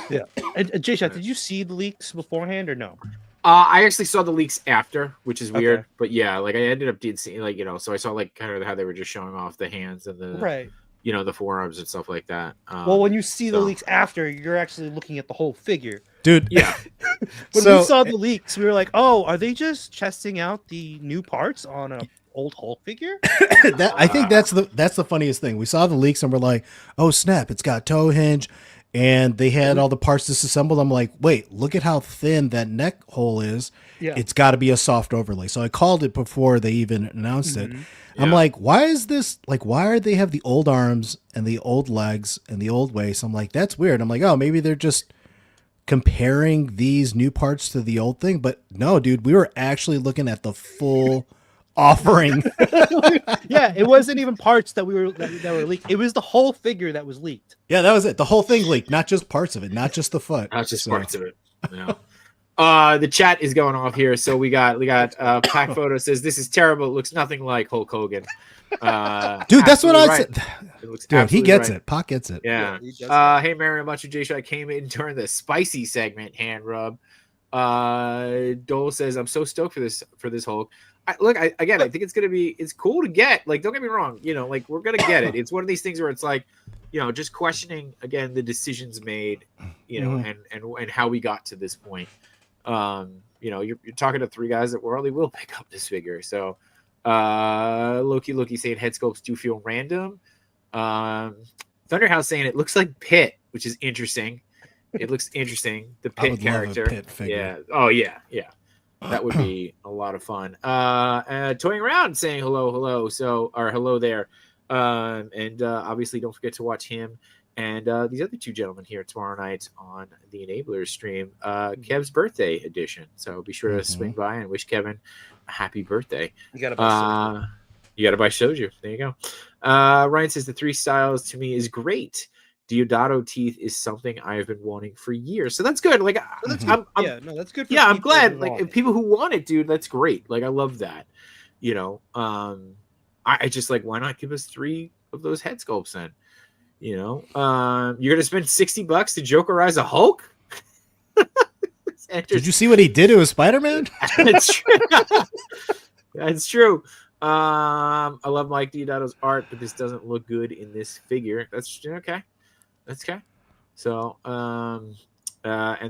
Yeah. And Jay-Shot, did you see the leaks beforehand or no? I actually saw the leaks after, which is weird. Okay. But yeah, like I ended up seeing so I saw like kind of how they were just showing off the hands and the the forearms and stuff like that. Well, when you see the leaks after, you're actually looking at the whole figure. Dude, yeah. When we saw the leaks, we were like, oh, are they just testing out the new parts on a old Hulk figure? I think that's the funniest thing. We saw the leaks and we're like, oh snap, it's got toe hinge, and they had all the parts disassembled. I'm like, wait, look at how thin that neck hole is. Yeah. It's got to be a soft overlay. So I called it before they even announced it. I'm like, why is this like? Why are they have the old arms and the old legs and the old waist? I'm like, that's weird. I'm like, oh, maybe they're just comparing these new parts to the old thing. But no, dude, we were actually looking at the full offering. Yeah, it wasn't even parts that were leaked. It was the whole figure that was leaked. Yeah, that was it. The whole thing leaked, not just parts of it, not just the foot. Not just parts of it. Yeah. The chat is going off here. So we got Pack Photo says this is terrible. It looks nothing like Hulk Hogan. Dude, that's what I said. Dude, he gets it. Pac gets it. Yeah. Hey, Mary, much of J-Shot came in during the spicy segment hand rub. Dole says, I'm so stoked for this Hulk. I think it's cool to get. Like, don't get me wrong, like we're gonna get it. It's one of these things where it's like, just questioning again the decisions made, and how we got to this point. You're talking to three guys that probably will pick up this figure. So Loki saying head sculpts do feel random. Thunderhouse saying it looks like Pitt, which is interesting. It looks interesting. The Pitt character. Love a Pitt figure. Yeah. Oh yeah. That would be a lot of fun. Toying around saying hello. So, or hello there. And obviously don't forget to watch him and these other two gentlemen here tomorrow night on the Enablers stream, Kev's birthday edition. So be sure to swing by and wish Kevin a happy birthday. You gotta buy soju. You gotta buy soju. There you go. Ryan says the three styles to me is great. Deodato teeth is something I have been wanting for years, so that's good. Like, that's good. I'm glad. Like, if people who want it, dude, that's great. Like, I love that. I just like, why not give us 3 of those head sculpts then? You're gonna spend $60 to Jokerize a Hulk? Did you see what he did to a Spider-Man? That's true. That's true. I love Mike Deodato's art, but this doesn't look good in this figure. That's okay. That's okay. So, and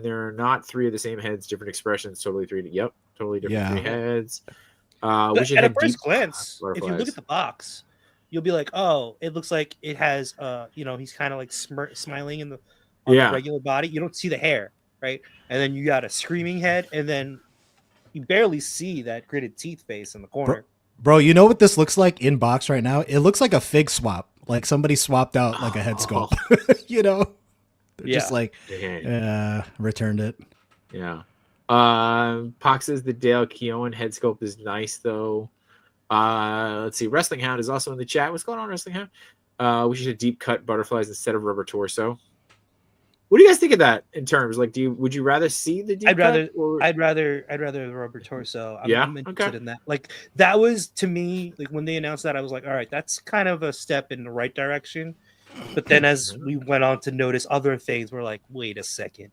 there are not 3 of the same heads, different expressions, totally different 3 heads. At a first glance, if you look at the box, you'll be like, oh, it looks like it has, he's kind of like smiling on the regular body. You don't see the hair, right? And then you got a screaming head, and then you barely see that gritted teeth face in the corner. Bro, you know what this looks like in box right now? It looks like a fig swap. Like somebody swapped out like a head sculpt. They're just like returned it. Yeah. Pox says the Dale Keown head sculpt is nice though. Let's see. Wrestling Hound is also in the chat. What's going on, Wrestling Hound? We should have deep cut butterflies instead of rubber torso. What do you guys think of that in terms? Like, would you rather see the deep cut? I'd rather the rubber torso. I'm interested in that. Like, that was, to me, like when they announced that, I was like, all right, that's kind of a step in the right direction. But then as we went on to notice other things, we're like, wait a second.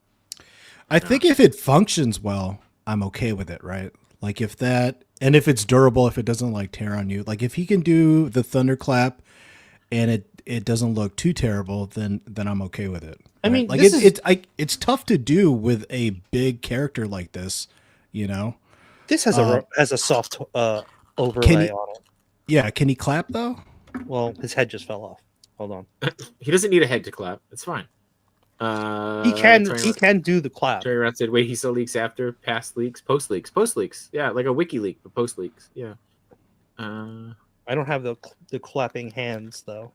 I think if it functions well, I'm okay with it, right? Like if it's durable, if it doesn't like tear on you, like if he can do the thunderclap and it doesn't look too terrible, then I'm okay with it. I mean, like it's tough to do with a big character like this, This has a soft overlay on it. Yeah, can he clap though? Well, his head just fell off. Hold on. He doesn't need a head to clap. It's fine. He can do the clap. Terry Rat said, wait, he still leaks after past leaks, post leaks. Yeah, like a wiki leak, but post leaks. Yeah. I don't have the clapping hands though,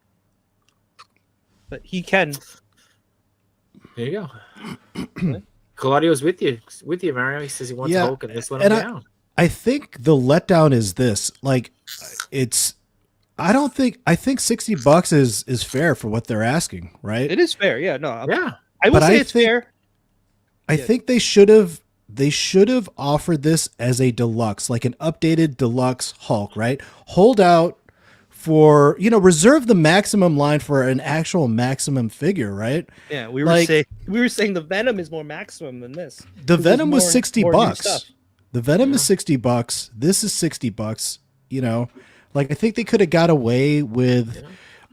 but he can. There you go. Claudio's with you, Mario. He says he wants Hulk, and this let him down. I think the letdown is this. Like, I think $60 is fair for what they're asking, right? It is fair, yeah. No, yeah. I would say it's fair. I think they should have offered this as a deluxe, like an updated deluxe Hulk, right? Hold out for, reserve the maximum line for an actual maximum figure, right? Yeah, we were saying the Venom is more maximum than this. The Venom was $60. The Venom is $60. This is $60, Like, I think they could have got away with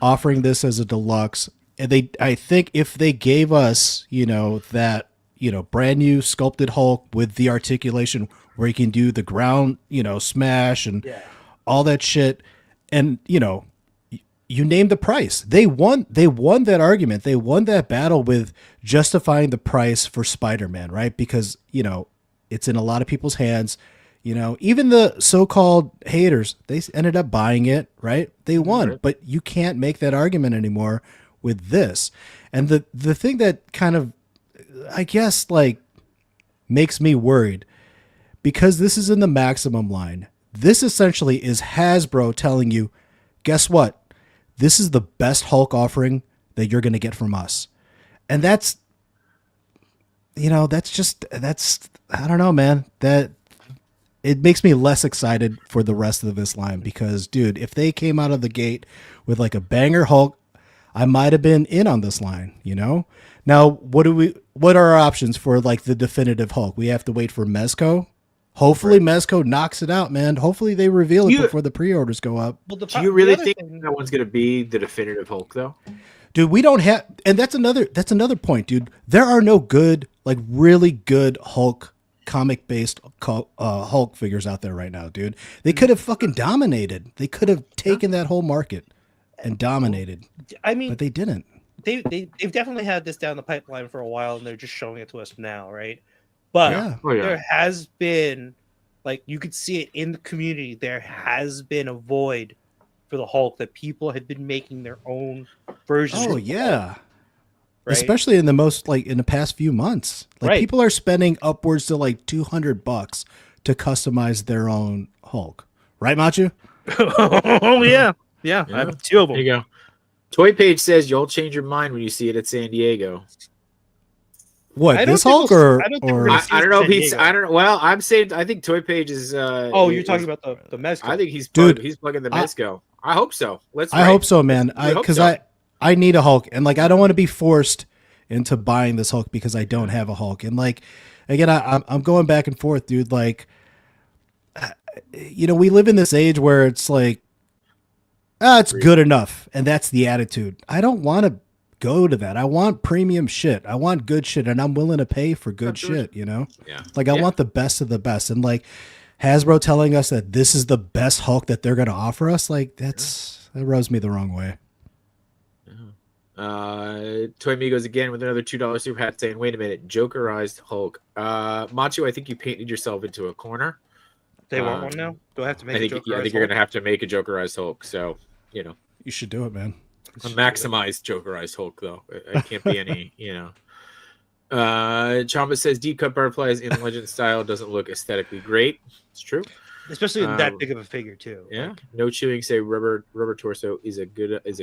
offering this as a deluxe. And I think if they gave us, that, brand new sculpted Hulk with the articulation where he can do the ground, smash and all that shit. And, you named the price. They won that argument. They won that battle with justifying the price for Spider-Man, right? Because, it's in a lot of people's hands. Even the so-called haters, they ended up buying it, right? They won, Right. but you can't make that argument anymore with this. And the thing that kind of, I guess, like, makes me worried, because this is in the maximum line. This essentially is Hasbro telling you, guess what? This is the best Hulk offering that you're going to get from us. And that's I don't know, man. That it makes me less excited for the rest of this line, because, dude, if they came out of the gate with like a banger Hulk, I might have been in on this line, Now, what are our options for like the definitive Hulk? We have to wait for Mezco. Hopefully Mezco knocks it out, man. Hopefully they reveal it before the pre-orders go up. Well, Do you really think that one's going to be the definitive Hulk, though? Dude, we don't have, and that's another point, dude. There are no good, like really good Hulk comic-based Hulk figures out there right now, dude. They could have fucking dominated. They could have taken that whole market and dominated. I mean, but they didn't. They've definitely had this down the pipeline for a while, and they're just showing it to us now, right? But there has been, like, you could see it in the community. There has been a void for the Hulk, that people had been making their own versions. Oh of yeah. Hulk, right? Especially in the past few months. Like, people are spending upwards to like $200 to customize their own Hulk. Right, Machu? Oh yeah. Yeah. I have two of them. There you go. Toy Page says you'll change your mind when you see it at San Diego. What, this Hulk or I don't know if he's. I don't know. Well, I'm saying I think Toy Page is. You're talking about the Mezco. I think he's plugging the Mezco. I hope so. I hope so, man. I need a Hulk, and like I don't want to be forced into buying this Hulk because I don't have a Hulk. And like, again, I'm going back and forth, dude. Like, we live in this age where it's like, it's good enough, and that's the attitude. I don't want to go to that. I want premium shit. I want good shit, and I'm willing to pay for good shit, Yeah. Like, I want the best of the best. And like Hasbro telling us that this is the best Hulk that they're going to offer us, like that rubs me the wrong way. Toy Migos again with another $2 super hat saying, wait a minute, Jokerized Hulk. Machu, I think you painted yourself into a corner. They want one now? Do I have to make I think you're going to have to make a Jokerized Hulk. So, You should do it, man. A maximized Jokerized Hulk, though. It can't be any, Chamba says deep cut butterflies in Legend style doesn't look aesthetically great. It's true. Especially in that big of a figure, too. Yeah. No chewing, say rubber torso is a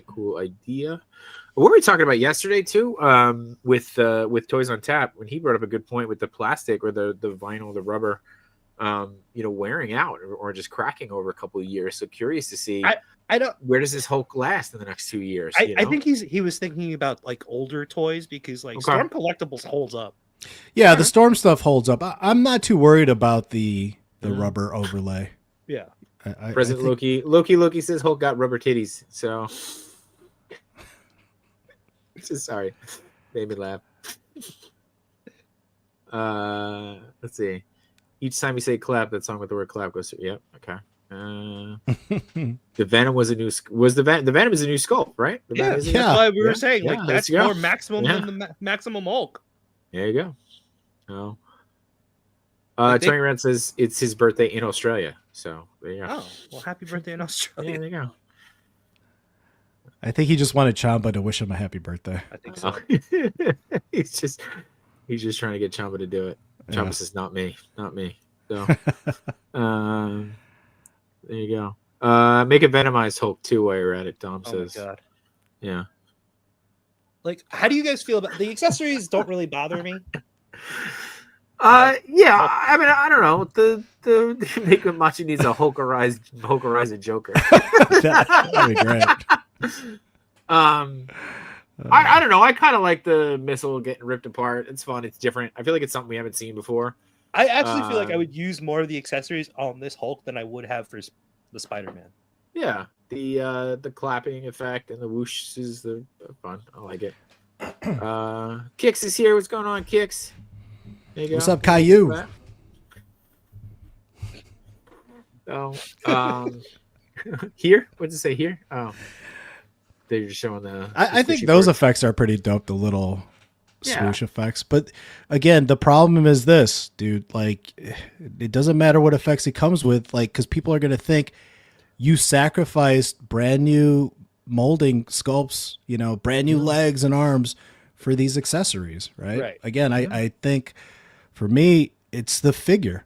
cool idea. What were we talking about yesterday, too? With Toys on Tap, when he brought up a good point with the plastic or the vinyl, the rubber, wearing out or just cracking over a couple of years. So curious to see. I don't. Where does this Hulk last in the next 2 years? I think he was thinking about like older toys, because like Storm Collectibles holds up. Yeah, the Storm stuff holds up. I'm not too worried about the rubber overlay. Yeah. President Loki says Hulk got rubber titties. So, just sorry, made me laugh. Let's see. Each time you say clap, that song with the word clap goes through. Yep. Okay. The Venom was a new the Venom is a new sculpt, right? That's why we were saying like that's more maximum than the maximum Hulk. There you go. Tony Rand says it's his birthday in Australia, so there you go. Oh well, happy birthday in Australia. Yeah, there you go. I think he just wanted Chamba to wish him a happy birthday. I think so. he's just trying to get Chamba to do it. Chamba says not me. So there you go. Make a Venomized Hulk too while you're at it, Dom says. Oh my God. Yeah. Like, how do you guys feel about the accessories? Don't really bother me. Yeah. I mean, I don't know. The make Machi needs a Hulkerized Joker. That'd be great. I don't know. I kind of like the missile getting ripped apart. It's fun. It's different. I feel like it's something we haven't seen before. I actually feel like I would use more of the accessories on this Hulk than I would have for the Spider-Man. Yeah, the clapping effect and the whooshes, they're fun. I like it. Kix is here. What's going on, Kix? There you go. What's up, Caillou? Oh, here? What did it say here? Oh. They're just showing the. I think those effects are pretty dope. The little swoosh effects, but again, the problem is this, dude. Like, it doesn't matter what effects it comes with, like, because people are gonna think you sacrificed brand new molding sculpts, you know, brand new legs and arms for these accessories, right? Again, I think for me, it's the figure.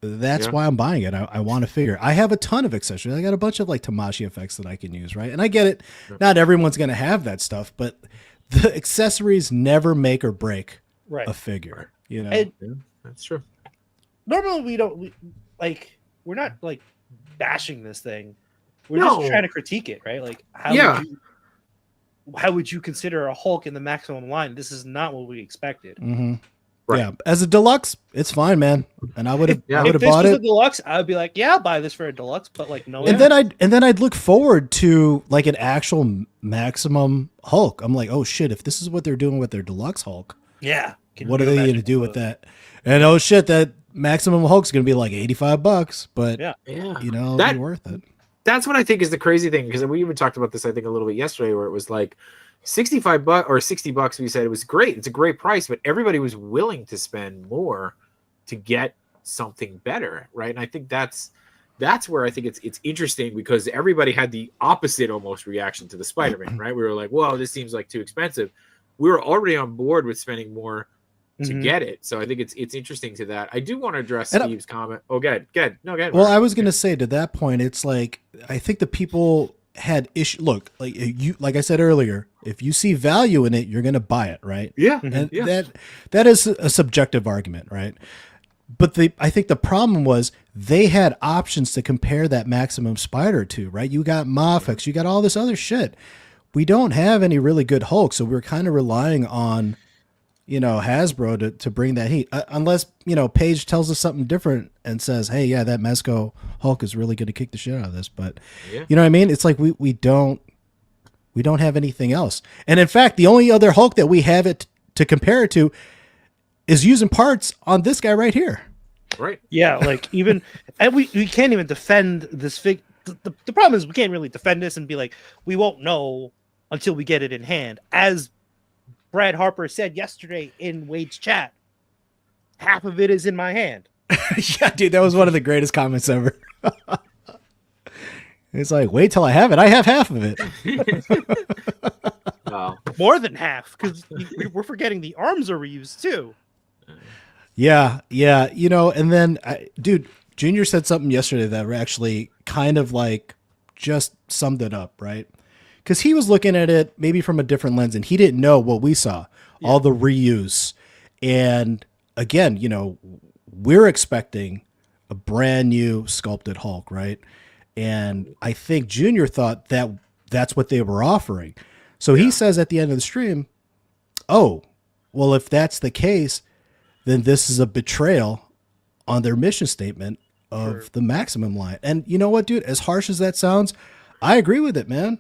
That's why I'm buying it. I want a figure. I have a ton of accessories. I got a bunch of like Tamashi effects that I can use, right? And I get it. Not everyone's going to have that stuff, but the accessories never make or break a figure, you know? And that's true. Normally we're not like bashing this thing. We're just trying to critique it, right? Like, how would you consider a Hulk in the maximum line? This is not what we expected. Mm-hmm. Right. Yeah, as a deluxe, it's fine, man. And I would have, I would have bought it. If this was a deluxe, I would be like, yeah, I'll buy this for a deluxe. But like, no. And then I'd look forward to like an actual maximum Hulk. I'm like, oh shit, if this is what they're doing with their deluxe Hulk, what are they going to do with that? And oh shit, that maximum Hulk's going to be like $85, but you know, it'll be worth it. That's what I think is the crazy thing, because we even talked about this, I think, a little bit yesterday, where it was like $65 or $60. We said it was great. It's a great price, but everybody was willing to spend more to get something better, right? And I think that's where I think it's interesting, because everybody had the opposite almost reaction to the Spider-Man, right? We were like, "Whoa, this seems like too expensive." We were already on board with spending more to get it, so I think it's interesting to that. I do want to address Steve's comment. Oh, good. No, good. Well, I was going to say, to that point, it's like, I think the people had issue. Look, like I said earlier, if you see value in it, you're going to buy it, right? Yeah, and that is a subjective argument, right? But I think the problem was they had options to compare that Maximum Spider to, right? You got Mafex, you got all this other shit. We don't have any really good Hulk, so we're kind of relying on, you know, Hasbro to bring that heat, unless, you know, Paige tells us something different and says, hey, yeah, that Mezco Hulk is really going to kick the shit out of this. But you know what I mean? It's like, we don't have anything else. And in fact, the only other Hulk that we have it to compare it to is using parts on this guy right here. Right. Yeah. Like, even, and we can't even defend this fig. The problem is we can't really defend this and be like, we won't know until we get it in hand. As Brad Harper said yesterday in Wade's chat, half of it is in my hand. Yeah, dude, that was one of the greatest comments ever. It's like, wait till I have it. I have half of it. Wow. More than half, because we're forgetting the arms are reused too. Yeah. You know, and then, dude, Junior said something yesterday that actually kind of like just summed it up, right? Because he was looking at it maybe from a different lens, and he didn't know what we saw, all the reuse. And again, you know, we're expecting a brand new sculpted Hulk, right? And I think Junior thought that that's what they were offering. So he says at the end of the stream, oh, well, if that's the case, then this is a betrayal on their mission statement of the Maximum line. And you know what, dude? As harsh as that sounds, I agree with it, man.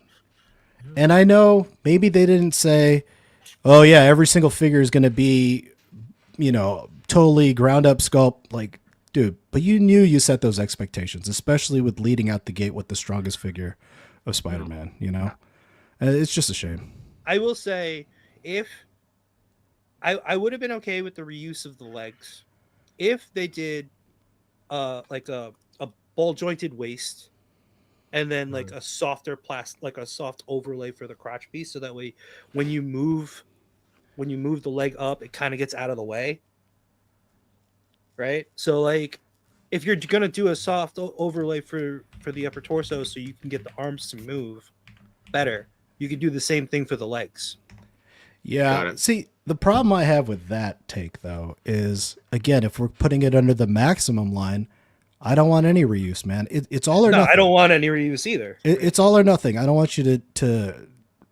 And I know maybe they didn't say, oh yeah, every single figure is going to be, you know, totally ground up sculpt. Like, dude, but you knew you set those expectations, especially with leading out the gate with the strongest figure of Spider-Man, you know? It's just a shame. I will say, if I would have been okay with the reuse of the legs if they did like a ball jointed waist, and then like a softer like a soft overlay for the crotch piece, so that way when you move the leg up, it kind of gets out of the way, right? So like, if you're gonna do a soft overlay for the upper torso, so you can get the arms to move better, you could do the same thing for the legs. Yeah. See, the problem I have with that take though is, again, if we're putting it under the Maximum line, I don't want any reuse, man. It's all or nothing. I don't want any reuse either. It's all or nothing. I don't want you to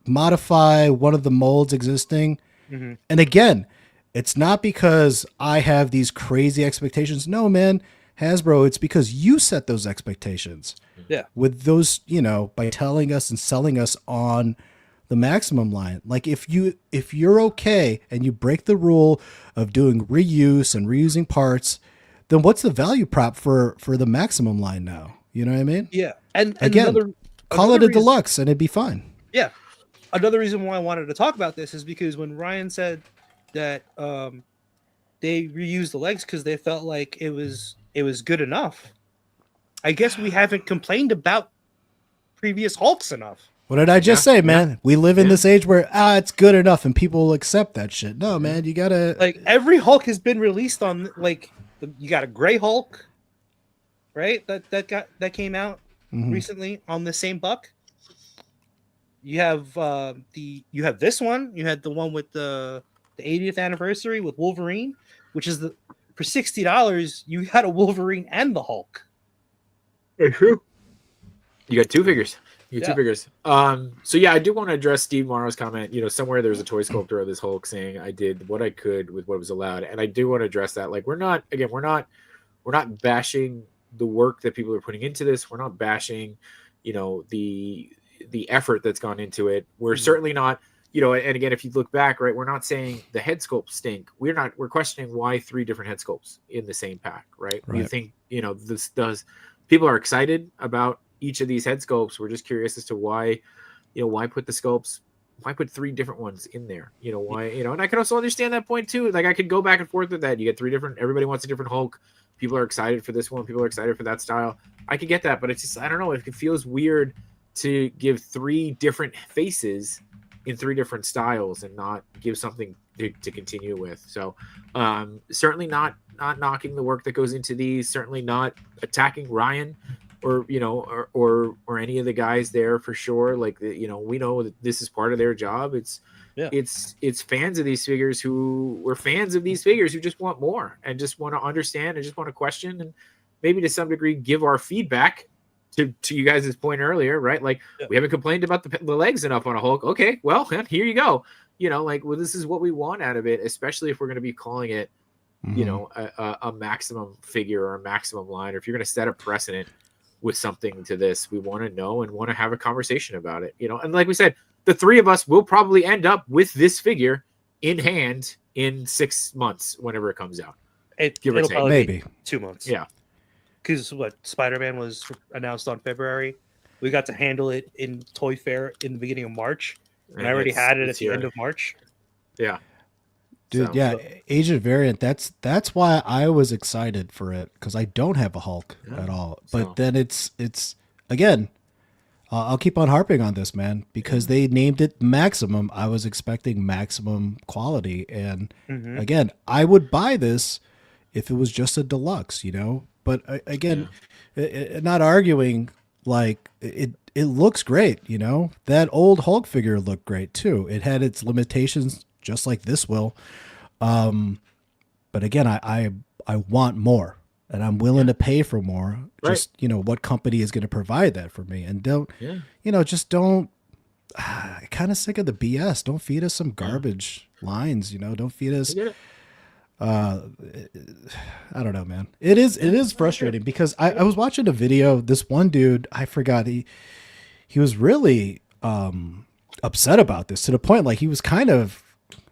modify one of the molds existing. Mm-hmm. And again, it's not because I have these crazy expectations. No, man, Hasbro, it's because you set those expectations. Yeah. With those, you know, by telling us and selling us on the Maximum line. Like, if you're okay and you break the rule of doing reuse and reusing parts, then what's the value prop for the Maximum line now? You know what I mean? Yeah. And again, call it a deluxe and it'd be fine. Yeah. another reason why I wanted to talk about this is because when Ryan said that they reused the legs because they felt like it was good enough. I guess we haven't complained about previous Hulks enough. What did I just say, man? We live in this age where it's good enough and people will accept that shit. No, man, you gotta like every Hulk has been released on like you got a Gray Hulk, right? That came out recently on the same buck. You have you have this one. You had the one with the 80th anniversary with Wolverine, which is for $60 you had a Wolverine and the Hulk. It's true. You got two figures. Two figures. So yeah, I do want to address Steve Morrow's comment. You know, somewhere there's a toy sculptor of this Hulk saying I did what I could with what was allowed, and I do want to address that. Like, we're not bashing the work that people are putting into this. We're not bashing, you know, the effort that's gone into it. We're certainly not, you know. And again, if you look back, right, we're not saying the head sculpts stink. We're questioning why 3 different head sculpts in the same pack, right? We think, you know, this does. People are excited about each of these head sculpts. We're just curious as to why, you know, why put the sculpts, why put 3 different ones in there? You know, why, you know, and I can also understand that point too. Like, I could go back and forth with that. You get 3 different, everybody wants a different Hulk. People are excited for this one. People are excited for that style. I could get that, but it's just, I don't know, if it feels weird to give 3 different faces in 3 different styles and not give something to continue with. So certainly not knocking the work that goes into these, certainly not attacking Ryan or, you know, or any of the guys there for sure. Like, you know, we know that this is part of their job. It's fans of these figures who were fans of these figures who just want more and just want to understand and just want to question and maybe to some degree give our feedback to you guys' point earlier, right? Like, we haven't complained about the legs enough on a Hulk. Okay, well, here you go. You know, like, well, this is what we want out of it, especially if we're going to be calling it, you know, a maximum figure or a maximum line, or if you're going to set a precedent with something to this, we want to know and want to have a conversation about it, you know. And like we said, the 3 of us will probably end up with this figure in hand in 6 months, whenever it comes out. It'll probably maybe 2 months. Yeah. Because Spider-Man was announced on February. We got to handle it in Toy Fair in the beginning of March. And I already had it at the end of March. Yeah. Dude, Agent Variant, that's why I was excited for it, because I don't have a Hulk at all. But then it's again, I'll keep on harping on this, man, because they named it Maximum. I was expecting maximum quality. And again, I would buy this if it was just a deluxe, you know? But again, not arguing, like, it looks great, you know? That old Hulk figure looked great too. It had its limitations, just like this will. But again, I want more, and I'm willing to pay for more. Just, you know, what company is going to provide that for me? And don't, you know, just don't, kind of sick of the BS. Don't feed us some garbage lines, you know, don't feed us. I don't know, man. It is frustrating because I was watching a video. This one dude, I forgot, he was really upset about this, to the point like he was kind of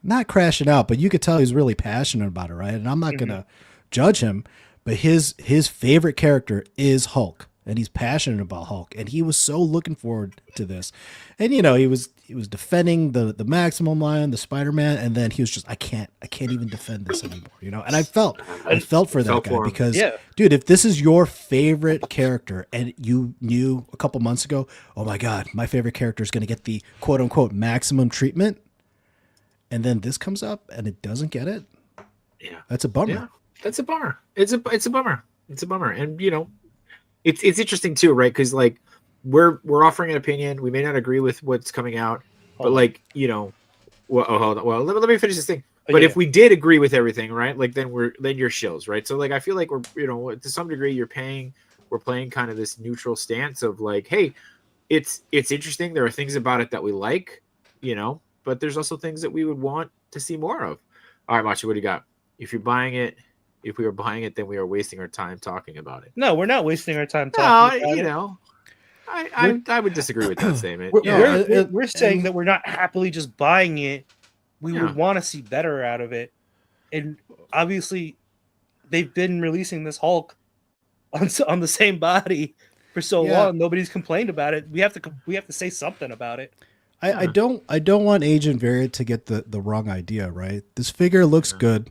not crashing out, but you could tell he was really passionate about it, right? And I'm not gonna judge him, but his favorite character is Hulk, and he's passionate about Hulk, and he was so looking forward to this. And you know, he was defending the Maximum line, the Spider-Man, and then he was just, I can't even defend this anymore, you know. And I felt for that guy, because dude, if this is your favorite character and you knew a couple months ago, oh my god, my favorite character is going to get the quote unquote maximum treatment, and then this comes up and it doesn't get it, that's a bummer. That's a bummer. It's a bummer. It's a bummer. And you know, it's interesting too, right? Because like we're offering an opinion. We may not agree with what's coming out, but like, you know, hold on. Well, let me finish this thing. But if we did agree with everything, right? Like then you're shills, right? So like I feel like we're, you know, to some degree we're playing kind of this neutral stance of like, hey, it's interesting. There are things about it that we like, you know, but there's also things that we would want to see more of. All right, Machi, what do you got? If we are buying it, then we are wasting our time talking about it. No, we're not wasting our time talking about it. Know, I would disagree with that statement. We're saying that we're not happily just buying it. We would want to see better out of it. And obviously, they've been releasing this Hulk on the same body for so long. Nobody's complained about it. We have to say something about it. I don't want Agent Variant to get the wrong idea, right? This figure looks good,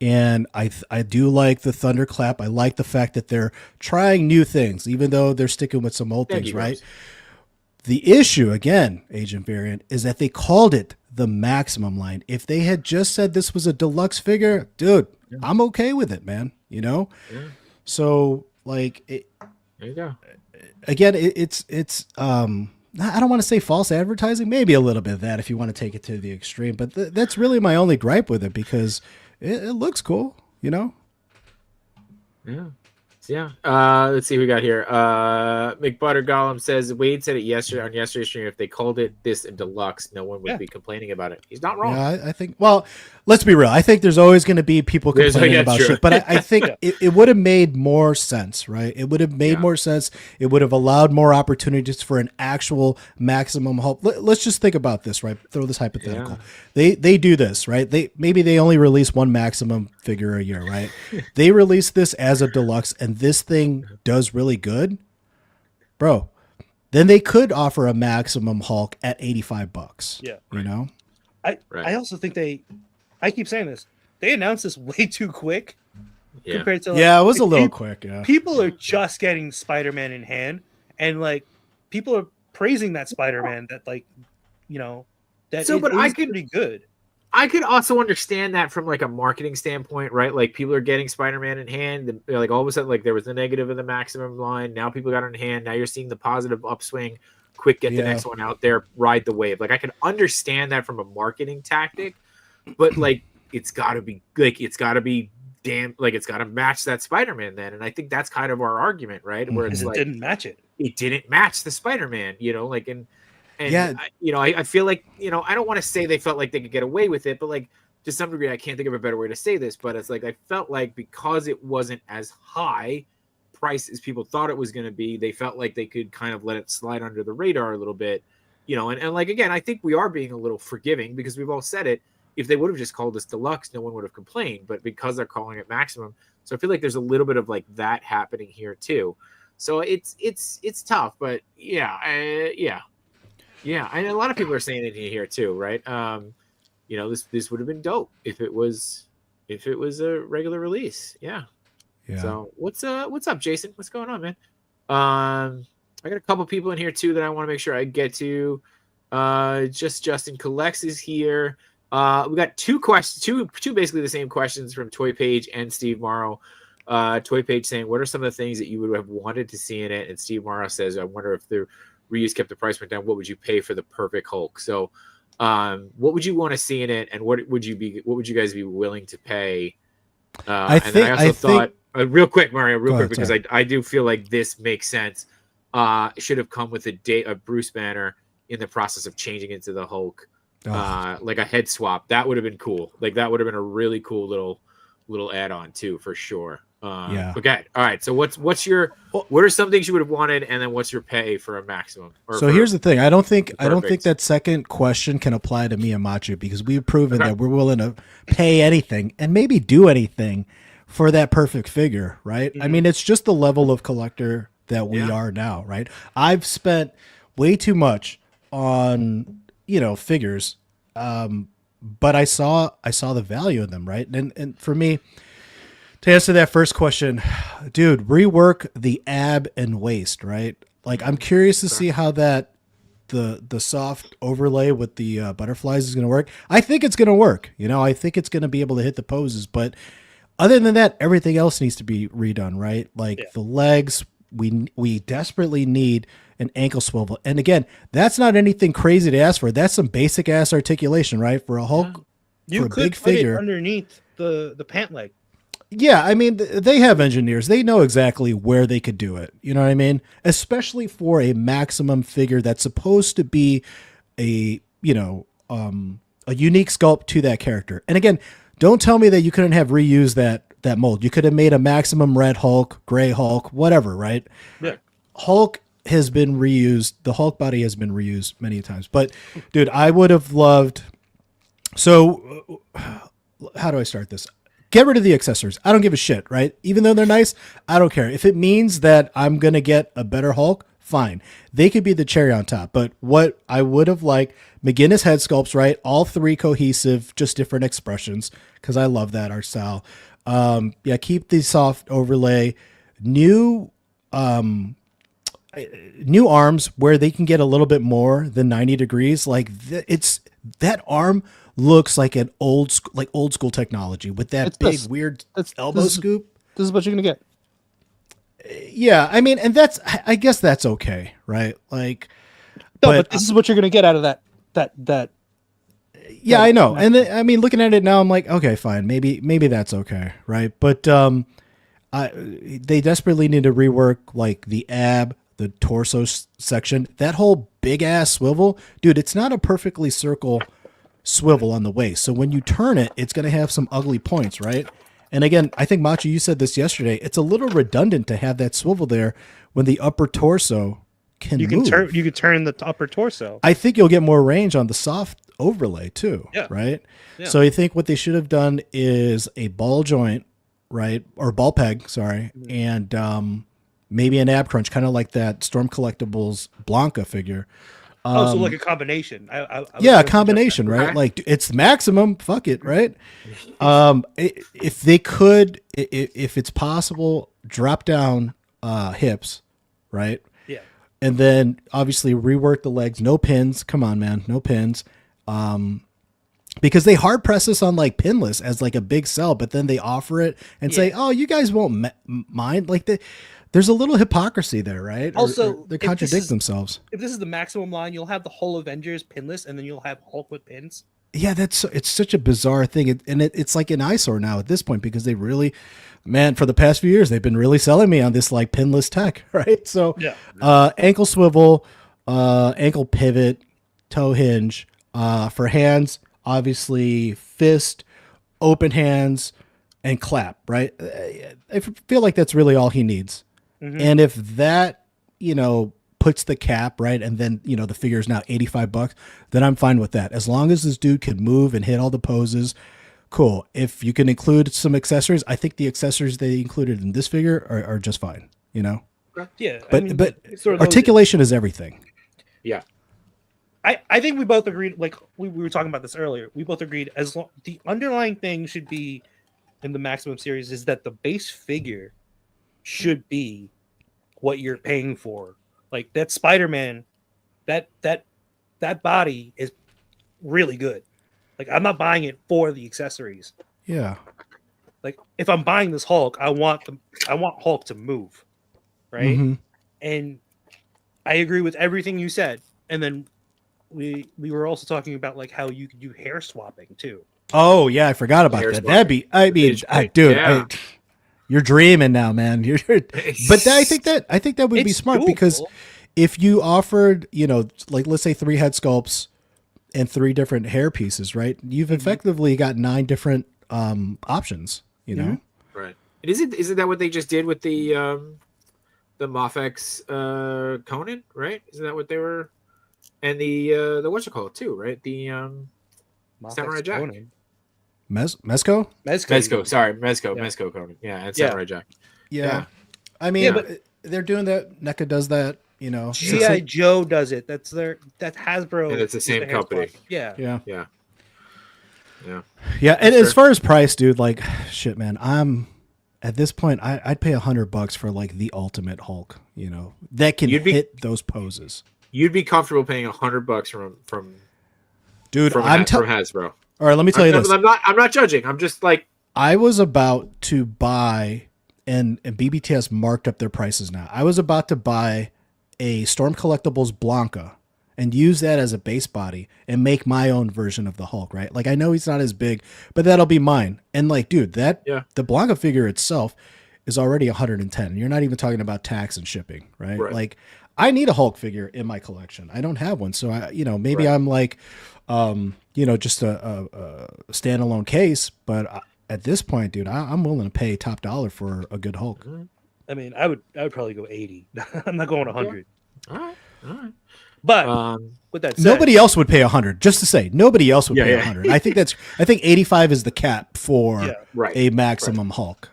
and I do like the thunderclap. I like the fact that they're trying new things, even though they're sticking with some old things, right? Rose. The issue, again, Agent Variant, is that they called it the Maximum line. If they had just said this was a deluxe figure, dude, I'm okay with it, man. You know? Yeah. So, like, There you go. Again, it's I don't want to say false advertising, maybe a little bit of that if you want to take it to the extreme, but that's really my only gripe with it, because it looks cool, you know? Yeah. Yeah. Let's see who we got here. McButter Gollum says Wade said it yesterday on yesterday's stream. If they called it this a deluxe, no one would be complaining about it. He's not wrong. Yeah, I think. Well, let's be real. I think there's always going to be people complaining about shit, but I think it would have made more sense, right? It would have made more sense. It would have allowed more opportunities for an actual Maximum Hulk. Let's just think about this, right? Throw this hypothetical. Yeah. They do this, right? Maybe they only release one Maximum figure a year, right? They release this as a deluxe, and this thing does really good, bro. Then they could offer a Maximum Hulk at $85. Yeah, you know. I also think I keep saying this. They announced this way too quick compared to it was a little quick. Yeah, people are just getting Spider-Man in hand, and like people are praising that Spider-Man that that is pretty good. I could also understand that from like a marketing standpoint, right? Like people are getting Spider-Man in hand, like all of a sudden, like there was the negative of the Maximum line. Now people got it in hand. Now you're seeing the positive upswing. Quick, get the next one out there, ride the wave. Like I can understand that from a marketing tactic, but like it's got to be it's got to match that Spider-Man then. And I think that's kind of our argument, right? Where it's like it didn't match it. It didn't match the Spider-Man, like And I feel like, I don't want to say they felt like they could get away with it, but like to some degree, I can't think of a better way to say this, but it's like I felt like because it wasn't as high price as people thought it was going to be, they felt like they could kind of let it slide under the radar a little bit, and like, again, I think we are being a little forgiving because we've all said it. If they would have just called this deluxe, no one would have complained, but because they're calling it Maximum. So I feel like there's a little bit of like that happening here too. So it's tough, but yeah. And a lot of people are saying it here too, right? This would have been dope if it was a regular release. Yeah. So what's up, Jason? What's going on, man? I got a couple people in here too that I want to make sure I get to. Just Justin Collects is here. We got two questions, two basically the same questions from Toy Page and Steve Morrow. Toy Page saying, what are some of the things that you would have wanted to see in it? And Steve Morrow says, I wonder if the reuse kept the price point down, what would you pay for the perfect Hulk? So what would you want to see in it, and what would you guys be willing to pay? I thought real quick, Mario, because I do feel like this makes sense. It should have come with a Bruce Banner in the process of changing into the Hulk, like a head swap. That would have been cool. Like that would have been a really cool little add-on too, for sure. Okay. All right. So what are some things you would have wanted, and then what's your pay for a Maximum? Here's the thing. I don't think that second question can apply to me and Machu, because we've proven that we're willing to pay anything and maybe do anything for that perfect figure, right? Mm-hmm. I mean, it's just the level of collector that we are now, right? I've spent way too much on, figures, but I saw the value in them, right? And for me, to answer that first question, dude, rework the ab and waist, right? Like, I'm curious to see how the soft overlay with the butterflies is going to work. I think it's going to work. I think it's going to be able to hit the poses, but other than that, everything else needs to be redone, right? Like the legs, we desperately need an ankle swivel. And again, that's not anything crazy to ask for. That's some basic ass articulation, right? For a Hulk, for a big figure, underneath the pant leg. Yeah, I mean, they have engineers. They know exactly where they could do it. You know what I mean? Especially for a Maximum figure that's supposed to be a unique sculpt to that character. And again, don't tell me that you couldn't have reused that mold. You could have made a Maximum Red Hulk, Gray Hulk, whatever, right? Yeah. Hulk has been reused. The Hulk body has been reused many times. But, dude, I would have loved... So, how do I start this? Get rid of the accessories. I don't give a shit, right? Even though they're nice, I don't care. If it means that I'm going to get a better Hulk, fine. They could be the cherry on top. But what I would have liked, McGinnis head sculpts, right? All three cohesive, just different expressions, because I love that art style. Yeah, keep the soft overlay. New arms where they can get a little bit more than 90 degrees. Like that arm looks like an old school technology with that weird elbow scoop. This is what you're gonna get. Yeah, I mean, and I guess that's okay, right? Like, but this is what you're gonna get out of that. Yeah, I know, and I mean, looking at it now, I'm like, okay, fine, maybe that's okay, right? But they desperately need to rework like the the torso section, that whole big ass swivel, dude. It's not a perfectly circle swivel on the waist, so when you turn it, it's gonna have some ugly points, right? And again, I think Macho, you said this yesterday. It's a little redundant to have that swivel there when the upper torso can move. You can turn the upper torso. I think you'll get more range on the soft overlay too. Yeah. Right. Yeah. So I think what they should have done is a ball joint, right, or ball peg, sorry, and maybe an ab crunch, kind of like that Storm Collectibles Blanca figure. So like a combination. A combination, right? Okay. Like it's maximum. Fuck it, right? If they could, if it's possible, drop down hips, right? Yeah. And then obviously rework the legs. No pins. Come on, man. No pins. Because they hard press us on like pinless as like a big sell, but then they offer it and say, "Oh, you guys won't mind." Like there's a little hypocrisy there, right? Also, they contradict themselves. If this is the maximum line, you'll have the whole Avengers pinless, and then you'll have Hulk with pins. Yeah, it's such a bizarre thing, and it's like an eyesore now at this point because they really, man, for the past few years they've been really selling me on this like pinless tech, right? So, ankle swivel, ankle pivot, toe hinge, for hands, obviously fist, open hands, and clap, right? I feel like that's really all he needs. Mm-hmm. And if that, puts the cap, right, and then, the figure is now $85, then I'm fine with that. As long as this dude can move and hit all the poses, cool. If you can include some accessories, I think the accessories they included in this figure are just fine, Yeah. But articulation is everything. Yeah. I think we both agreed, like we were talking about this earlier, we both agreed as long the underlying thing should be in the Maximum series is that the base figure should be what you're paying for. Like that Spider-Man, that body is really good. Like I'm not buying it for the accessories. Yeah. Like if I'm buying this Hulk, I want Hulk to move, right? Mm-hmm. And I agree with everything you said. And then we were also talking about like how you could do hair swapping too. Oh yeah, I forgot about that. That'd be, dude, you're dreaming now, man. But I think that would be smart because if you offered, like let's say 3 head sculpts and 3 different hair pieces, right? You've effectively got 9 different options, know? Right. And isn't that what they just did with the Mofex Conan, right? Isn't that what they were? And the what's it called too, right? The Samurai Jack. Conan. Mezco, sorry, Mezco Conan. Yeah, and Samurai Jack. Yeah. I mean, but they're doing that. NECA does that, G.I. Joe does it. That's Hasbro. And it's the same company. Yeah. And as far as price, dude, like, shit, man, I'm at this point, I'd pay $100 for like the ultimate Hulk, that can hit those poses. You'd be comfortable paying $100 from Hasbro. All right, let me tell you this. I'm not judging. I'm just like, I was about to buy, and BBTS marked up their prices now. I was about to buy a Storm Collectibles Blanca and use that as a base body and make my own version of the Hulk, right? Like I know he's not as big, but that'll be mine. And like, dude, the Blanca figure itself is already 110. You're not even talking about tax and shipping, right? Like I need a Hulk figure in my collection. I don't have one. So maybe I'm like, just a standalone case, but at this point, dude, I'm willing to pay top dollar for a good Hulk. I mean, I would probably go 80. I'm not going 100. All right. But with that said, nobody else would pay 100. Just to say, nobody else would pay 100. I think 85 is the cap for a maximum Hulk.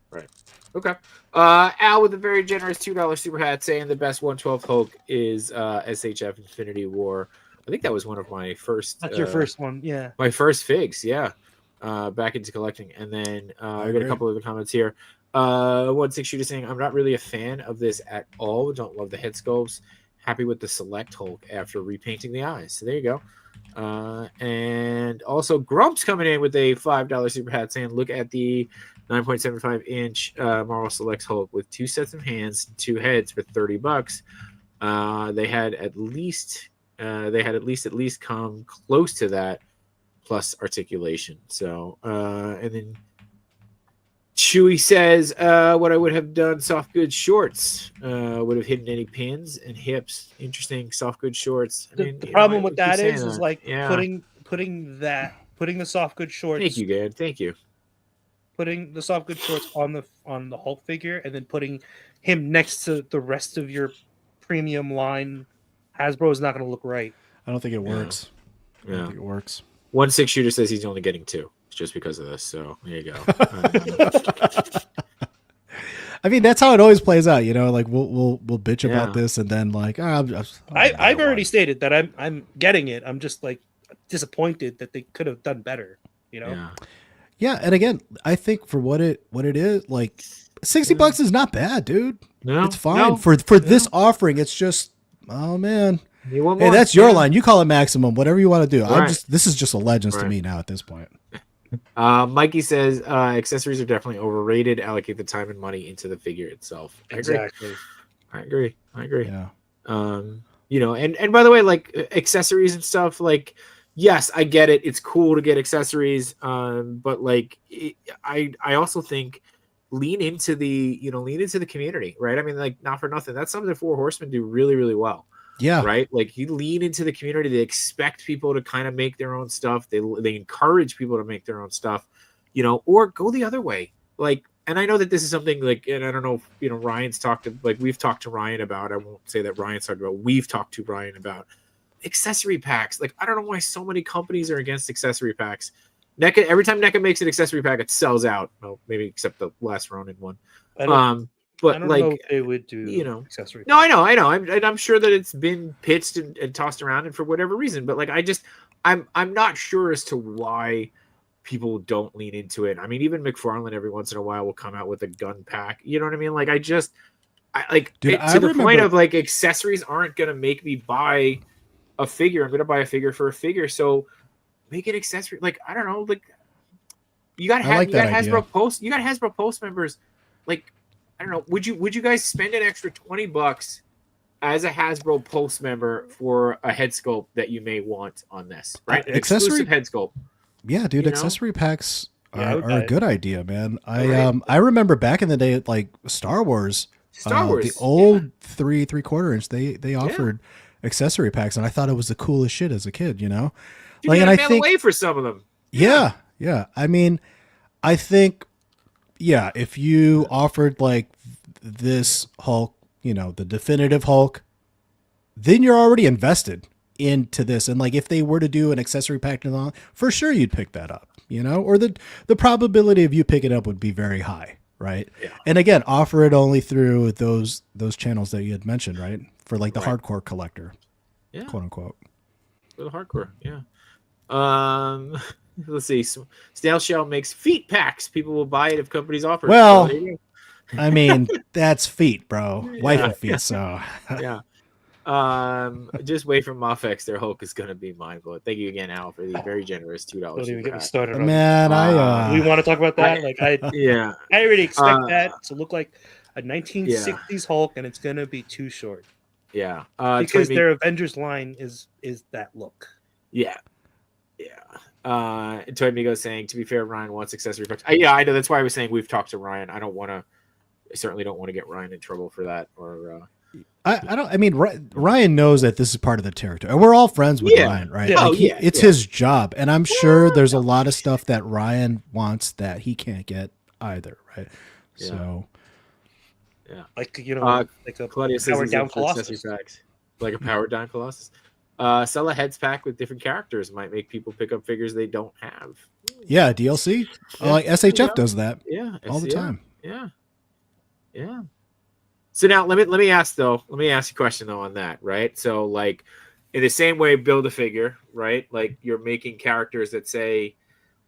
Right. Okay. Al with a very generous $2 super hat saying the best 112 Hulk is SHF Infinity War. I think that was one of my first. That's your first one, yeah. My first figs, yeah. Back into collecting, and then I got a couple of the comments here. 1-6 shooter saying I'm not really a fan of this at all. Don't love the head sculpts. Happy with the select Hulk after repainting the eyes. So there you go. And also Grumps coming in with a $5 super hat saying look at the 9.75-inch Marvel Select Hulk with 2 sets of hands and 2 heads for $30. They had at least come close to that plus articulation. So and then Chewy says what I would have done soft goods shorts would have hidden any pins and hips. Interesting soft goods shorts. The problem with that is like putting the soft goods shorts. Thank you, Gad. Thank you. Putting the soft goods shorts on the Hulk figure and then putting him next to the rest of your premium line Hasbro is not going to look right. I don't think it works. Yeah. I don't think it works. 1-6 shooter says he's only getting 2 just because of this. So there you go. I mean, that's how it always plays out, you know. Like we'll bitch about this, and then like I've already stated that I'm getting it. I'm just like disappointed that they could have done better, you know. Yeah, and again, I think for what it is, like $60 is not bad, dude. No, it's fine for this offering. It's just, oh man, hey, that's your line. You call it maximum, whatever you want to do. Right. This is just a Legends to me now at this point. Mikey says accessories are definitely overrated. Allocate the time and money into the figure itself. Exactly. I agree. Yeah. You know, and by the way, like accessories and stuff, like yes, I get it. It's cool to get accessories. But like I also think lean into the community, right? I mean, like not for nothing. That's something the Four Horsemen do really, really well. Yeah. Right. Like you lean into the community. They expect people to kind of make their own stuff. They encourage people to make their own stuff, you know, or go the other way. Like, and I know that this is something like, and I don't know if, you know, we've talked to Ryan about, I won't say that Ryan's talked about, we've talked to Ryan about accessory packs. Like, I don't know why so many companies are against accessory packs. NECA, every time NECA makes an accessory pack, it sells out. Well, maybe except the last Ronin one. But I don't like know if they would do, you know, accessory. No, I know. I'm sure that it's been pitched and tossed around, and for whatever reason. But like, I'm not sure as to why people don't lean into it. I mean, even McFarlane every once in a while will come out with a gun pack. You know what I mean? Like, to the point of like accessories aren't gonna make me buy a figure. I'm gonna buy a figure for a figure. So make an accessory. Like, I don't know. Like, you got Hasbro Post members. Like, I don't know. Would you guys spend an extra $20 as a Hasbro Pulse member for a head sculpt that you may want on this? Right, an exclusive head sculpt. Yeah, dude, accessory packs are a good idea, man. Right. I remember back in the day, like Star Wars, the old 3/4 inch, they offered accessory packs, and I thought it was the coolest shit as a kid, you know. You like, and I think away for some of them. Yeah. I mean, I think. Yeah, if you offered like this Hulk, you know, the definitive Hulk, then you're already invested into this. And like if they were to do an accessory pack, for sure you'd pick that up, you know, or the probability of you picking it up would be very high, right? Yeah. And again, offer it only through those channels that you had mentioned, right? For like the hardcore collector, quote unquote. For the hardcore, yeah. Let's see. Snail Shell makes feet packs. People will buy it if companies offer. Well, I mean, that's feet, bro. Waifu feet. So yeah. Just wait for Mofex. Their Hulk is gonna be mind blowing. Thank you again, Al, for the very generous $2. Don't even get me started. Man, we want to talk about that. I already expect that to look like a 1960s Hulk, and it's gonna be too short. Yeah, because their Avengers line is that look. Yeah. Toy Migo saying, to be fair, Ryan wants accessory packs. Yeah, I know. That's why I was saying we've talked to Ryan. I certainly don't want to get Ryan in trouble for that. Or I mean, Ryan knows that this is part of the territory. We're all friends with Ryan, right? Yeah. It's his job, and I'm sure there's a lot of stuff that Ryan wants that he can't get either, right? Yeah. So, like like a powered down Colossus. Like a powered down Colossus. Sell a heads pack with different characters might make people pick up figures they don't have. Yeah, DLC. Like SHF does that. Yeah, all the time. Yeah. Yeah. So now let me ask you a question though on that, right? So like in the same way, build a figure, right? Like you're making characters that say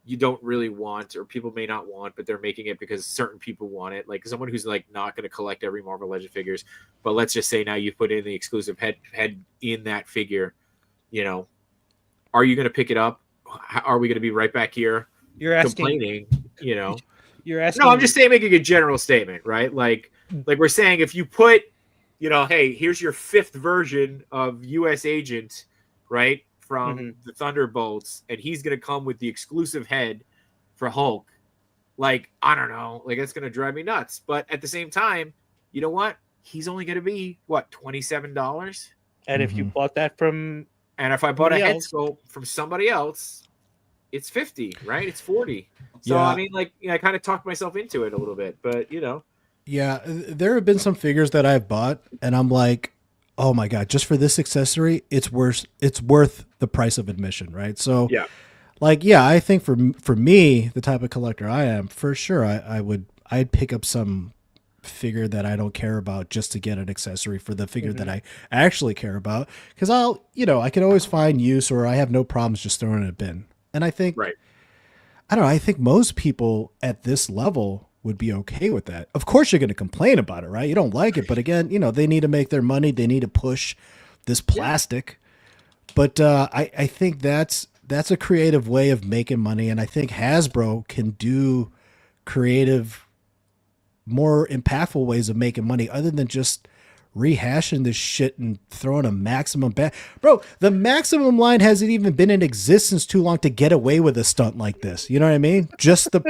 you don't really want or people may not want, but they're making it because certain people want it. Like someone who's like not going to collect every Marvel Legend figures, but let's just say now you put in the exclusive head in that figure, you know, are you going to pick it up? Are we going to be right back here You're asking. complaining? You know, You're asking. no, I'm just saying, making a general statement, right? Like we're saying, if you put, you know, hey, here's your 5th version of U.S. Agent, right, from the Thunderbolts, and he's gonna come with the exclusive head for Hulk. Like, I don't know, like that's gonna drive me nuts. But at the same time, you know what? He's only gonna be what, $27. And if you bought that from, and if I bought a head sculpt from somebody else, it's 50, right? It's 40. So I mean, like, I kind of talked myself into it a little bit, but you know. Yeah, there have been some figures that I've bought, and I'm like, oh my god, just for this accessory, it's worth the price of admission, right? So yeah, like, yeah, I think for me, the type of collector I am, for sure, I'd pick up some figure that I don't care about just to get an accessory for the figure that I actually care about, because I can always find use, or I have no problems just throwing it in a bin. And I think, right. I don't know, I think most people at this level would be okay with that. Of course, you're going to complain about it, right? You don't like it, but again, they need to make their money. They need to push this plastic. Yeah. But I think that's a creative way of making money, and I think Hasbro can do creative, more impactful ways of making money other than just rehashing this shit and throwing a maximum back. Bro, the maximum line hasn't even been in existence too long to get away with a stunt like this. You know what I mean? Just the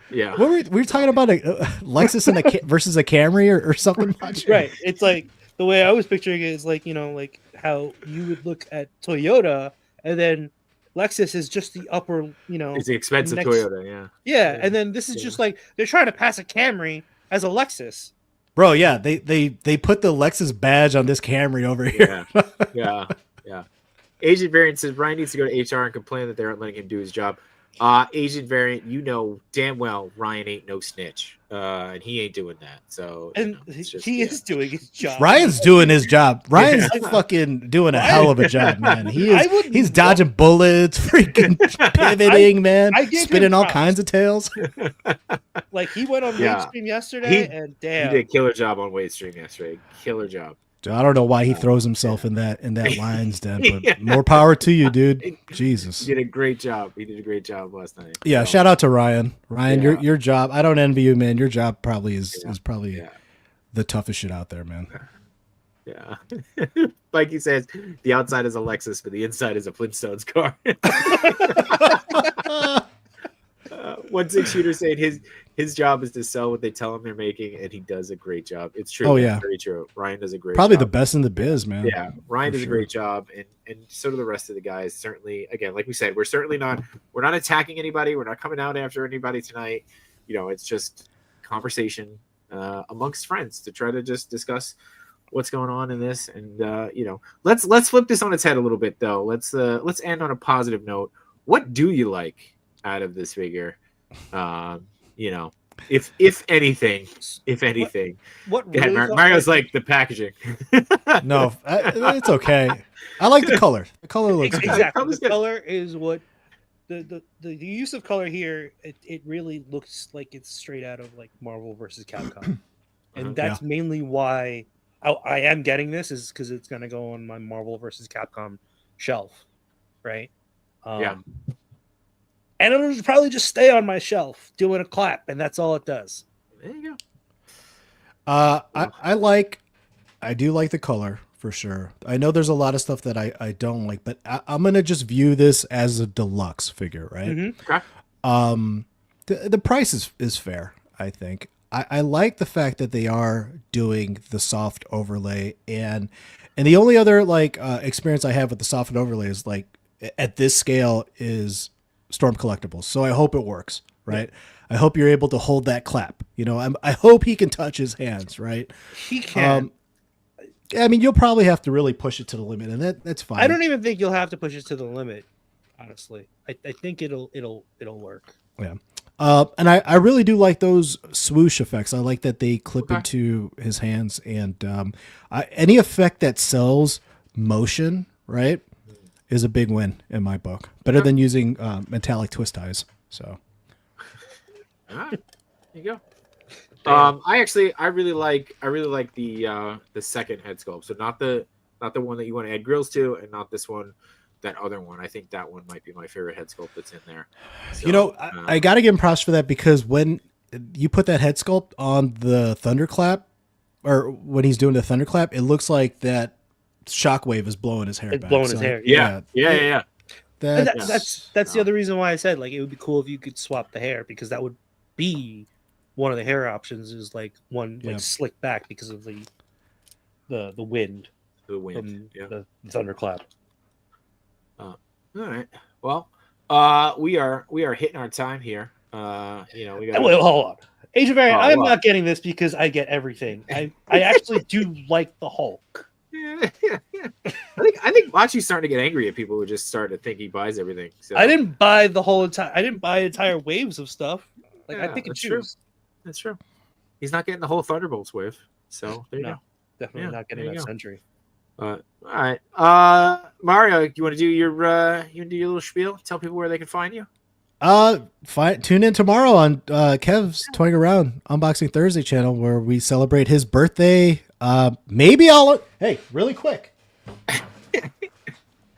yeah. What we were talking about a Lexus and versus a Camry or something. Right. It's like the way I was picturing it is like, like how you would look at Toyota, and then Lexus is just the upper, it's the expensive Toyota. Yeah. And then this is just like they're trying to pass a Camry as a Lexus. Bro, yeah, they put the Lexus badge on this Camry over here. Yeah. Agent Variant says Ryan needs to go to HR and complain that they aren't letting him do his job. Agent Variant, you know damn well Ryan ain't no snitch, and he ain't doing that. So, and he is doing his job. Ryan's doing his job. Ryan's fucking doing a hell of a job, man. He's dodging bullets, freaking pivoting, man, spinning all kinds of tails. Like he went on livestream yesterday, and damn, he did a killer job on livestream yesterday. Killer job. I don't know why he throws himself in that lion's den, but more power to you, dude. Jesus, he did a great job. He did a great job last night. Yeah, shout out to Ryan. Ryan, your job. I don't envy you, man. Your job probably is probably the toughest shit out there, man. Yeah, like he says, the outside is a Lexus, but the inside is a Flintstones car. 1-6 shooter saying his job is to sell what they tell him they're making, and he does a great job. It's true. Oh yeah, very true. Ryan does a great probably job. The best in the biz, man. Yeah, Ryan does a great job, and so do the rest of the guys. Certainly, again, like we said, we're not attacking anybody. We're not coming out after anybody tonight. It's just conversation amongst friends to try to just discuss what's going on in this, and let's flip this on its head a little bit though. Let's end on a positive note. What do you like out of this figure? If anything, what really Mario's like the packaging. No, it's okay. I like the color. The color looks exactly. The color is what the use of color here. It really looks like it's straight out of like Marvel versus Capcom, and that's mainly why I am getting this, is because it's gonna go on my Marvel versus Capcom shelf, right? And it'll probably just stay on my shelf doing a clap, and that's all it does. There you go. I do like the color for sure. I know there's a lot of stuff that I don't like, but I'm gonna just view this as a deluxe figure, right? Mm-hmm. Okay. The price is fair, I think. I like the fact that they are doing the soft overlay, and the only other experience I have with the soft overlay is at this scale is Storm Collectibles. So I hope it works, right? I hope you're able to hold that clap. I hope he can touch his hands, right? He can. I mean, you'll probably have to really push it to the limit, and that's fine. I don't even think you'll have to push it to the limit, honestly. I think it'll work. Yeah. And I really do like those swoosh effects. I like that they clip Okay. into his hands, and any effect that sells motion, right, is a big win in my book. Better than using metallic twist ties. So, All right, there you go. Damn. I really like the second head sculpt. So not the one that you want to add grills to, and not this one, that other one. I think that one might be my favorite head sculpt that's in there. So, I got to give him props for that, because when you put that head sculpt on the thunderclap, or when he's doing the thunderclap, it looks like that shockwave is blowing his hair It's back. blowing So, his hair. yeah. That's the other reason why I said like it would be cool if you could swap the hair, because that would be one of the hair options, is like one like slick back because of the wind. The wind. From Yeah. the thunderclap. All right. Well, we are hitting our time here. We got. Wait, hold on. Age of Variant, I'm what? not getting this because I get everything. I actually do like the Hulk. Yeah. I think Machi's starting to get angry at people who just start to think he buys everything. So. I didn't buy entire waves of stuff. Like I think it's true. That's true. He's not getting the whole Thunderbolts wave. So there you go. Definitely not getting that Sentry. All right. Mario, you want to do your little spiel? Tell people where they can find you. Tune in tomorrow on Kev's Toying Around Unboxing Thursday channel, where we celebrate his birthday. Maybe hey, really quick.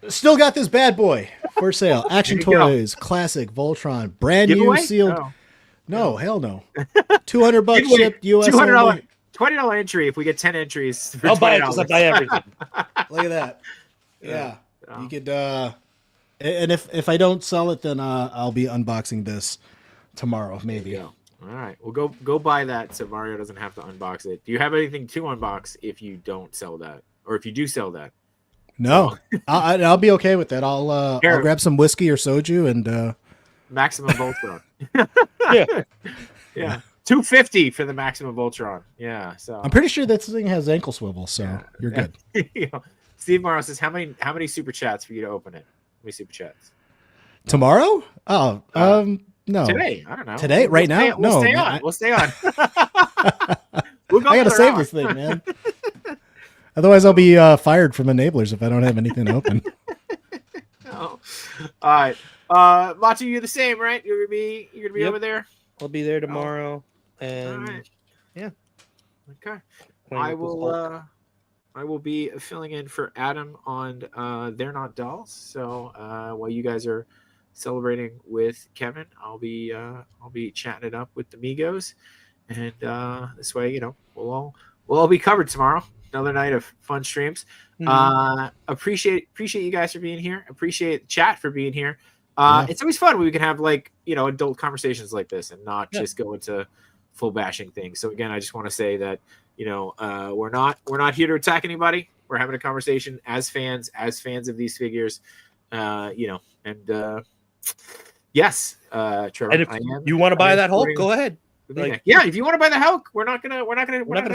Still got this bad boy for sale. Action Toys, classic Voltron, brand Giveaway? new sealed. No, hell no. $200 shipped US. $20 entry if we get 10 entries. I'll buy it because I buy everything. Look at that. Yeah. You could and if I don't sell it, then I'll be unboxing this tomorrow, maybe. All right. Well, go buy that so Mario doesn't have to unbox it. Do you have anything to unbox if you don't sell that, or if you do sell that? No, I'll be okay with that. I'll grab some whiskey or soju and Maximum Voltron. Yeah. $250 for the Maximum Voltron. Yeah. So I'm pretty sure this thing has ankle swivel, so you're good. Steve Morrow says, how many super chats for you to open it? How many super chats? Tomorrow? Oh, no. Today. I don't know. Today? Right now? We'll stay man, on. We'll stay on. I gotta save this thing, man. Otherwise, I'll be fired from Enablers if I don't have anything open. Oh. All right. Machi, you're the same, right? You're gonna be over there. I'll be there tomorrow, and right. Yeah. Okay. I will be filling in for Adam on They're Not Dolls. So while you guys are celebrating with Kevin, I'll be chatting it up with the Migos, and this way, we'll all be covered tomorrow. Another night of fun streams. Appreciate you guys for being here. Appreciate the chat for being here. It's always fun when we can have adult conversations like this and not just go into full bashing things. So again, I just want to say that we're not here to attack anybody. We're having a conversation as fans of these figures. Yes, Trevor. And if you want to buy that Hulk, go ahead. If you want to buy the Hulk, we're not gonna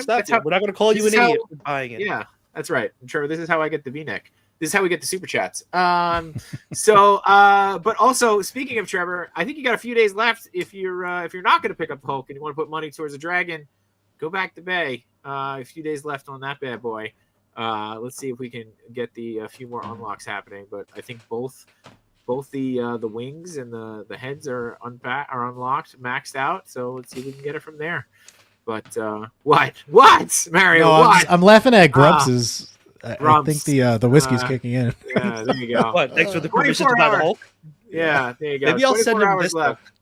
stop you. We're not gonna call you an idiot for buying it. Yeah, that's right. And Trevor, this is how I get the V-neck. This is how we get the super chats. But also speaking of Trevor, I think you got a few days left. If you're not going to pick up the Hulk and you want to put money towards a dragon, go back to Bay. A few days left on that bad boy. Let's see if we can get a few more unlocks happening. But I think both the wings and the heads are unlocked, maxed out. So let's see if we can get it from there. But what Mario? No, what? I'm laughing at Grumps. I Grumps. think the whiskey's kicking in. Yeah, there you go. What? Thanks for the permission to buy the Hulk. Yeah, there you go. Maybe I'll send him this left.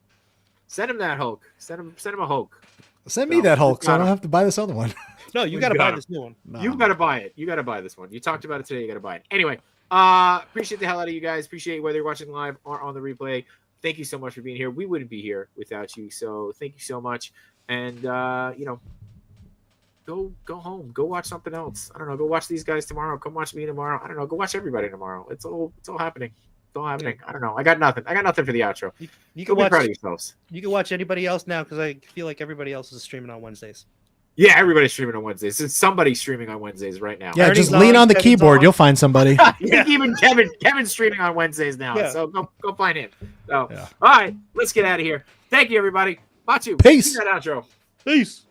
Send him that Hulk. Send him a Hulk. Send me that Hulk, so I don't have to buy this other one. No, you got to buy this new one. No. You've got to buy it. You got to buy this one. You talked about it today. You got to buy it. Anyway, appreciate the hell out of you guys. Appreciate whether you're watching live or on the replay. Thank you so much for being here. We wouldn't be here without you. So thank you so much. And go home. Go watch something else. I don't know. Go watch these guys tomorrow. Come watch me tomorrow. I don't know. Go watch everybody tomorrow. It's all happening. It's all happening. I don't know. I got nothing for the outro. You Go can be proud of watch. yourselves. You can watch anybody else now because I feel like everybody else is streaming on Wednesdays. Yeah, everybody's streaming on Wednesdays. It's somebody's streaming on Wednesdays right now. Yeah, just Ernie's lean on the Kevin's keyboard. on. You'll find somebody. Even Kevin's streaming on Wednesdays now. Yeah. So go find him. So Yeah. all right, let's get out of here. Thank you, everybody. Matu, Peace. do that outro. Peace.